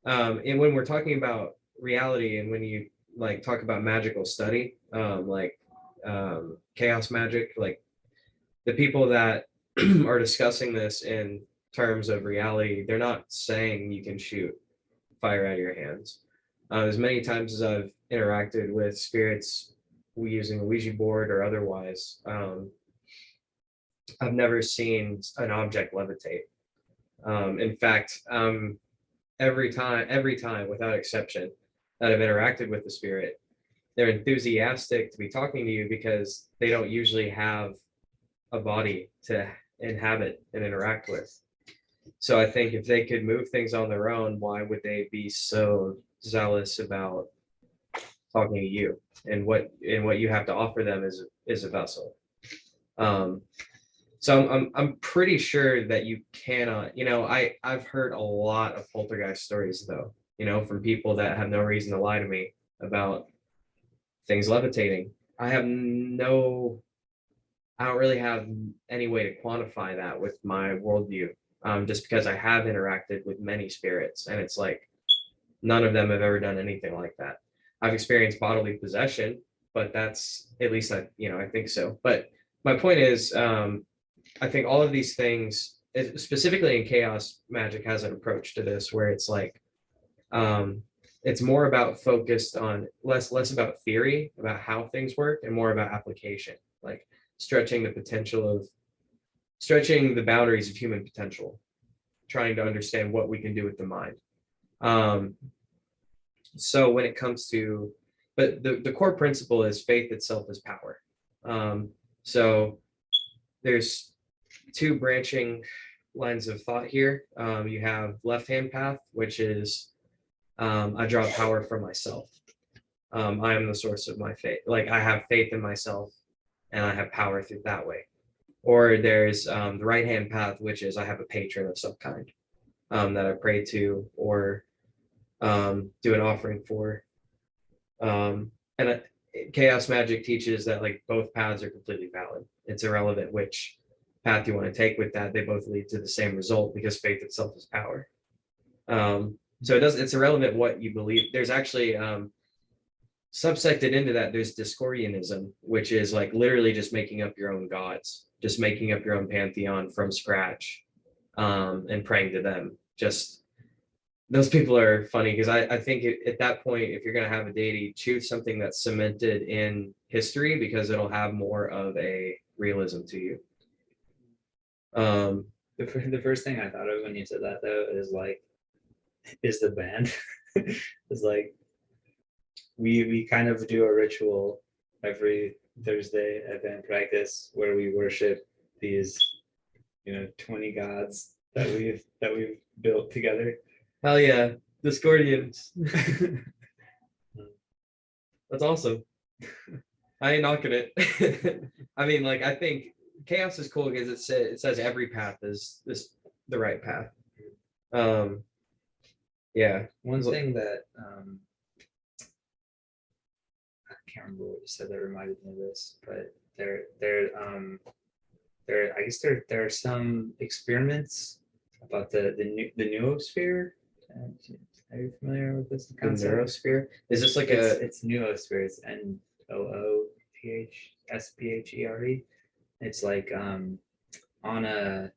And when we're talking about reality, and when you like talk about magical study, like chaos magic, like the people that are discussing this in terms of reality, they're not saying you can shoot fire out of your hands. As many times as I've interacted with spirits using a Ouija board or otherwise, I've never seen an object levitate. In fact, every time, without exception, that I've interacted with the spirit, they're enthusiastic to be talking to you because they don't usually have a body to inhabit and interact with. So I think if they could move things on their own, why would they be so zealous about talking to you? And what you have to offer them is a vessel. So I'm pretty sure that you cannot, I've heard a lot of poltergeist stories though, from people that have no reason to lie to me about things levitating. I don't really have any way to quantify that with my worldview, just because I have interacted with many spirits, and it's like none of them have ever done anything like that. I've experienced bodily possession, but that's at least I think so. But my point is, I think all of these things, specifically in chaos magic, has an approach to this where it's like it's more about focused on less about theory about how things work and more about application, like stretching the boundaries of human potential, trying to understand what we can do with the mind. So when it comes to, but the core principle is faith itself is power. So there's two branching lines of thought here. You have left-hand path, which is I draw power from myself. I am the source of my faith. Like I have faith in myself and I have power through that way. Or there's the right-hand path, which is I have a patron of some kind that I pray to or do an offering for. And chaos magic teaches that like both paths are completely valid. It's irrelevant which path you want to take with that. They both lead to the same result because faith itself is power. So it's irrelevant what you believe. There's actually subsected into that, there's Discordianism, which is like literally just making up your own gods, just making up your own pantheon from scratch and praying to them. Just those people are funny because I think at that point, if you're going to have a deity, choose something that's cemented in history because it'll have more of a realism to you. The first thing I thought of when you said that though is the band. It's like we kind of do a ritual every Thursday at band practice where we worship these 20 gods that we've built together. Hell yeah, Discordians. That's awesome. I ain't knocking it. I mean, like, I think chaos is cool because it says every path is the right path. Yeah. One thing that I can't remember what you said that reminded me of this, but there I guess there are some experiments about the noosphere. Are you familiar with this The concept? neurosphere. Is this like It's noosphere. It's NOOPHSPHERE. It's like on a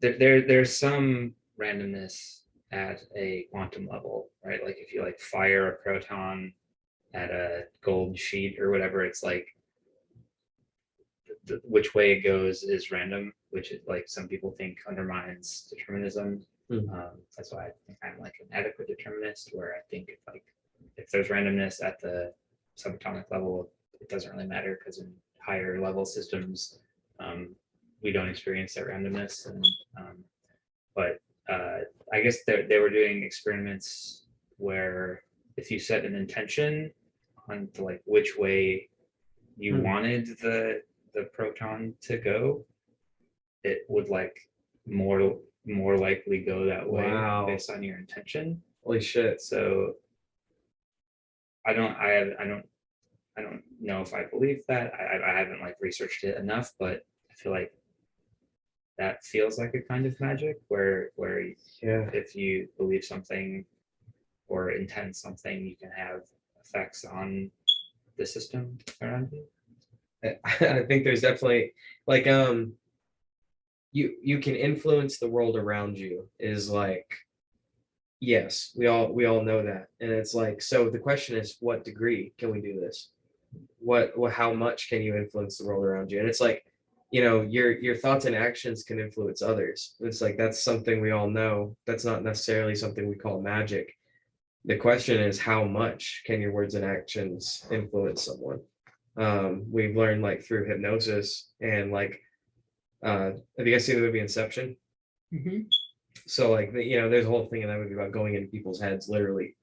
there's some randomness at a quantum level, right? Like if you like fire a proton at a gold sheet or whatever, it's like which way it goes is random, which is like some people think undermines determinism. That's why I think I'm like an adequate determinist, where I think if there's randomness at the subatomic level, it doesn't really matter because in higher level systems, we don't experience that randomness. And but I guess they were doing experiments where if you set an intention on to like which way you wanted the proton to go, it would like more likely go that way. Wow. Based on your intention. holy shit? So I don't know if I believe that. I haven't like researched it enough, but I feel like that feels like a kind of magic where Yeah. if you believe something or intend something, you can have effects on the system around you. I think there's definitely like you can influence the world around you is like, yes, we all know that. And it's like, so the question is, what degree can we do this? What how much can you influence the world around you? And it's like, your thoughts and actions can influence others. It's like that's something we all know. That's not necessarily something we call magic. The question is, how much can your words and actions influence someone? We've learned like through hypnosis and like have you guys seen the movie Inception? So like there's a whole thing in that movie about going into people's heads literally,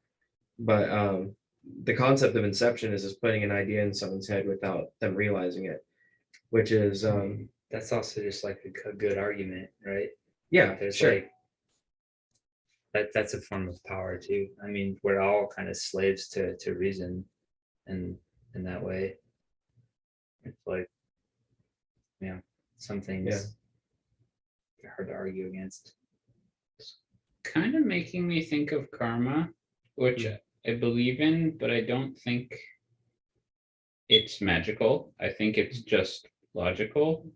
but the concept of inception is just putting an idea in someone's head without them realizing it, which is That's also just like a good argument, right? yeah, There's sure. like that's a form of power too. I mean, we're all kind of slaves to reason, and in that way, it's like some things are hard to argue against. Kind of making me think of karma, which I believe in, but I don't think it's magical. I think it's just logical.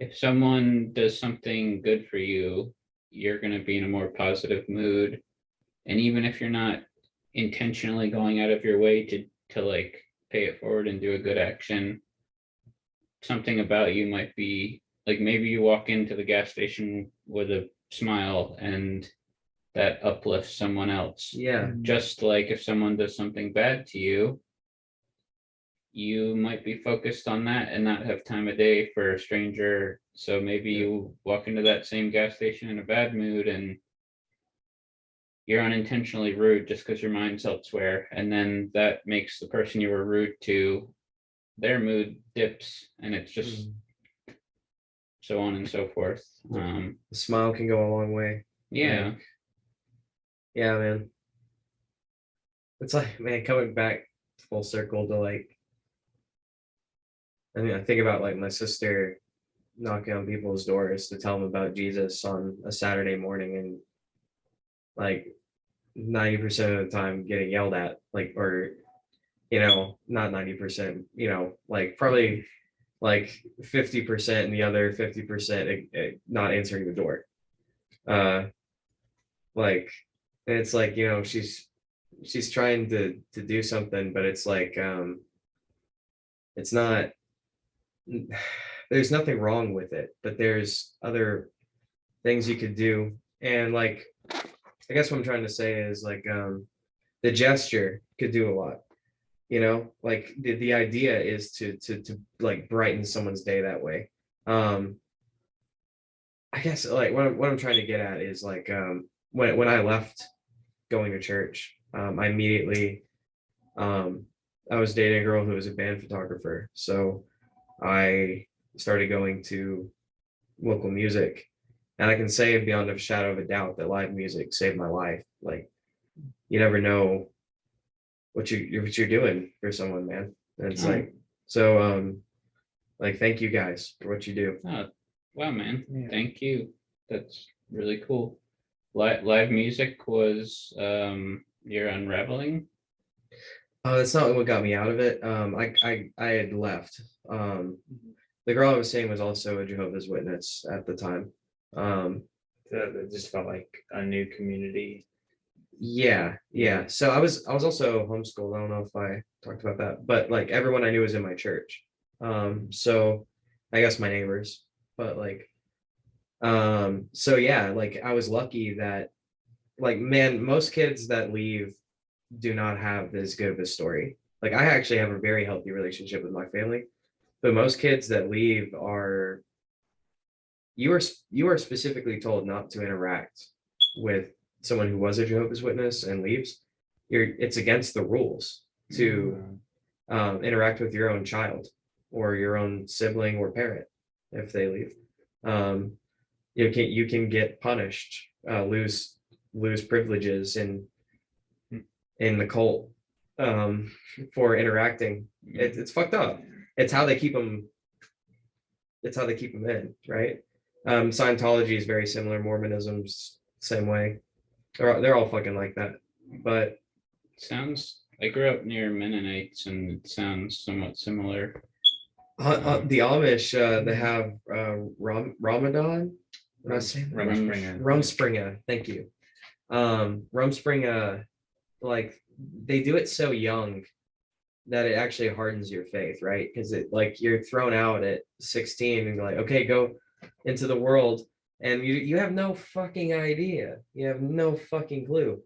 If someone does something good for you, you're going to be in a more positive mood. And even if you're not intentionally going out of your way to like pay it forward and do a good action, something about you might be like, maybe you walk into the gas station with a smile and that uplifts someone else. Yeah. Just like if someone does something bad to you, you might be focused on that and not have time of day for a stranger. So maybe you walk into that same gas station in a bad mood and you're unintentionally rude just because your mind's elsewhere. And then that makes the person you were rude to, their mood dips, and it's just so on and so forth. A smile can go a long way. Yeah. Like, yeah, man. It's like, man, coming back full circle to like, I mean, I think about like my sister knocking on people's doors to tell them about Jesus on a Saturday morning, and like 90% of the time getting yelled at, like, or, you know, not 90%, you know, like probably like 50% and the other 50% not answering the door. Like, and it's like, you know, she's trying to do something, but it's like, it's not, there's nothing wrong with it, but there's other things you could do. And like, I guess what I'm trying to say is like, the gesture could do a lot, you know, like the idea is to like brighten someone's day that way. I guess like what I'm trying to get at is like, when I left going to church, I immediately, I was dating a girl who was a band photographer. So I started going to local music, and I can say beyond a shadow of a doubt that live music saved my life. Like, you never know what you're doing for someone, man. And it's like, so like, thank you guys for what you do. Oh, wow, man. Yeah. Thank you. That's really cool. Live music was your unraveling. That's not what got me out of it. I had left. The girl I was seeing was also a Jehovah's Witness at the time. It just felt like a new community. Yeah. So I was also homeschooled. I don't know if I talked about that, but like everyone I knew was in my church. So I guess my neighbors, but like, so yeah, like I was lucky that, like, man, most kids that leave do not have as good of a story. Like, I actually have a very healthy relationship with my family, but most kids that leave are, you are specifically told not to interact with someone who was a Jehovah's Witness and leaves. It's against the rules to interact with your own child or your own sibling or parent if they leave. You can get punished, lose privileges in the cult, for interacting. It's fucked up. It's how they keep them. It's how they keep them in, right? Scientology is very similar. Mormonism's same way. They're all fucking like that. But Sounds, I grew up near Mennonites and it sounds somewhat similar. the Amish, they have Ramadan. What am I saying? Rumspringa. Thank you. Rumspringa, like they do it so young that it actually hardens your faith, right? Because it, like, you're thrown out at 16 and you're like, okay, go into the world, and you have no fucking idea. You have no fucking clue.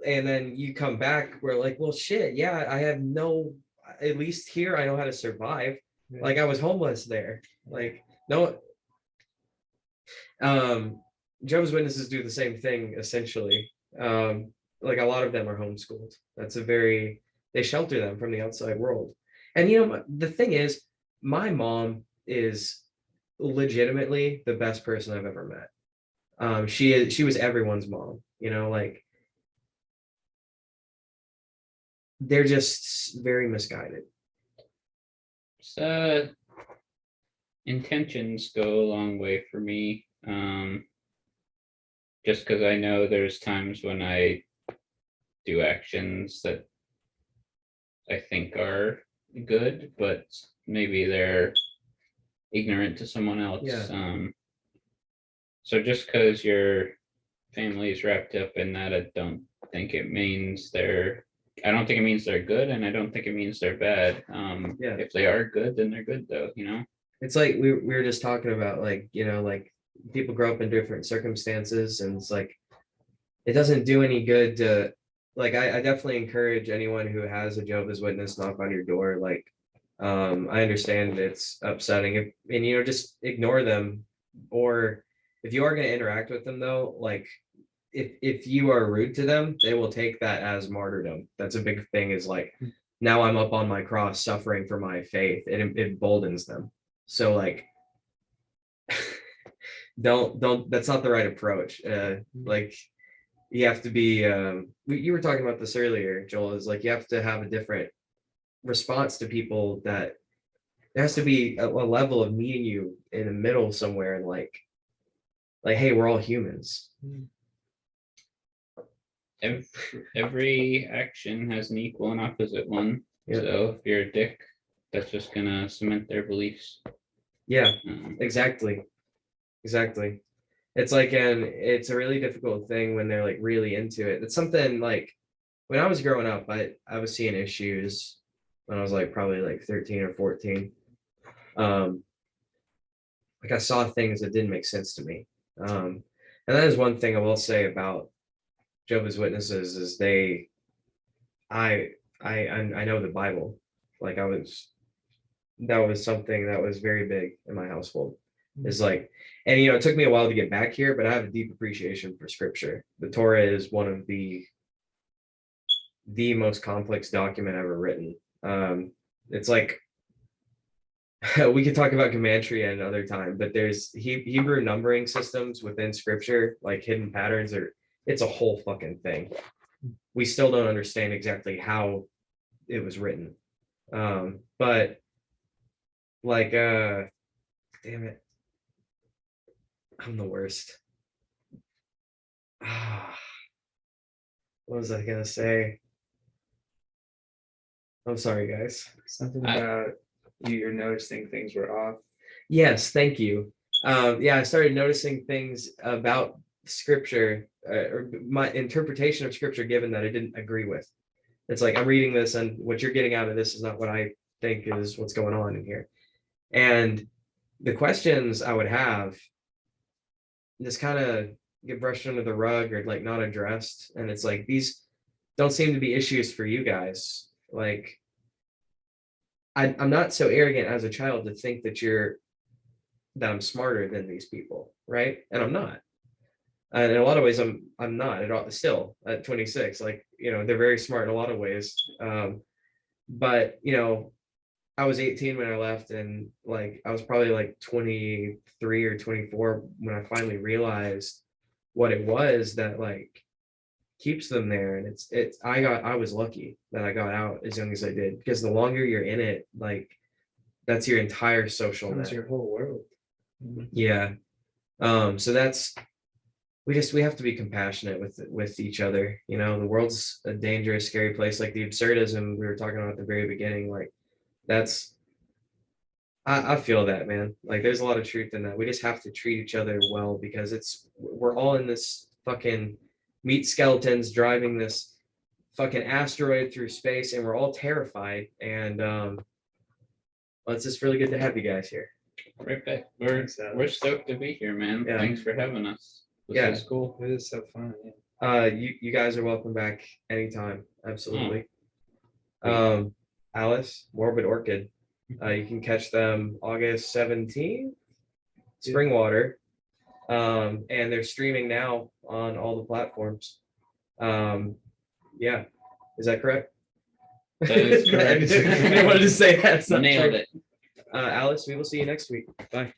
And then you come back, we're like, well, shit, yeah, I have no, at least here I know how to survive. Yeah. Like, I was homeless there. Like, no, Jehovah's Witnesses do the same thing essentially. Like, a lot of them are homeschooled. That's a very, they shelter them from the outside world. And you know, the thing is, my mom is legitimately the best person I've ever met. She was everyone's mom, you know, like, they're just very misguided. So intentions go a long way for me. Just because I know there's times when I do actions that I think are good, but maybe they're ignorant to someone else. Yeah. So just because you're families wrapped up in that. I don't think it means they're good, and I don't think it means they're bad. Yeah. If they are good, then they're good though, It's like we were just talking about, like, like people grow up in different circumstances, and it's like it doesn't do any good to, like, I definitely encourage anyone who has a Jehovah's Witness knock on your door. Like, I understand it's upsetting, and just ignore them. Or if you are going to interact with them, though, like, if you are rude to them, they will take that as martyrdom. That's a big thing, is like, now I'm up on my cross suffering for my faith. It emboldens them. So, like, don't that's not the right approach. Like, you have to be, you were talking about this earlier, Joel, is like you have to have a different response to people. That there has to be a level of meeting you in the middle somewhere, and like, hey, we're all humans. Every action has an equal and opposite one. Yeah. So if you're a dick, that's just gonna cement their beliefs. Yeah, Um, exactly. It's like, and it's a really difficult thing when they're like really into it. It's something like when I was growing up, I was seeing issues when I was like probably like 13 or 14. Like, I saw things that didn't make sense to me. And that is one thing I will say about Jehovah's Witnesses, is I know the Bible. Like, that was something that was very big in my household. Is like, and it took me a while to get back here, but I have a deep appreciation for scripture. The Torah is one of the most complex document ever written. It's like, we could talk about Comanche at another time, but there's Hebrew numbering systems within scripture, like hidden patterns, it's a whole fucking thing. We still don't understand exactly how it was written. But like, damn it, I'm the worst. What was I gonna say? I'm sorry, guys. Something I- about you're noticing things were off. Yes, thank you. Yeah, I started noticing things about scripture, or my interpretation of scripture given, that I didn't agree with. It's like, I'm reading this, and what you're getting out of this is not what I think is what's going on in here. And the questions I would have just kind of get brushed under the rug, or like not addressed. And it's like, these don't seem to be issues for you guys. Like, I'm not so arrogant as a child to think that I'm smarter than these people, right? And I'm not. And in a lot of ways, I'm not at all. Still at 26, like, they're very smart in a lot of ways. But I was 18 when I left, and like I was probably like 23 or 24 when I finally realized what it was that like keeps them there. And I was lucky that I got out as young as I did, because the longer you're in it, like, that's your entire social That's net. your whole world. Yeah. So that's, we have to be compassionate with each other. The world's a dangerous, scary place. Like the absurdism we were talking about at the very beginning, like, that's, I feel that, man. Like, there's a lot of truth in that. We just have to treat each other well, because we're all in this fucking meat skeletons driving this fucking asteroid through space, and we're all terrified. And well, it's just really good to have you guys here. Right back. We're stoked to be here, man. Yeah. Thanks for having us. This Yeah. is cool. It is so fun. Yeah. You guys are welcome back anytime. Absolutely. Hmm. Alice, Morbid Orchid. You can catch them August 17th, Springwater. And they're streaming now on all the platforms. Yeah. Is that correct? That is correct. I didn't want to just say that. It's not Nailed true. it. Alice, we will see you next week. Bye.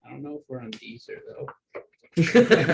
I don't know if we're on Deezer though.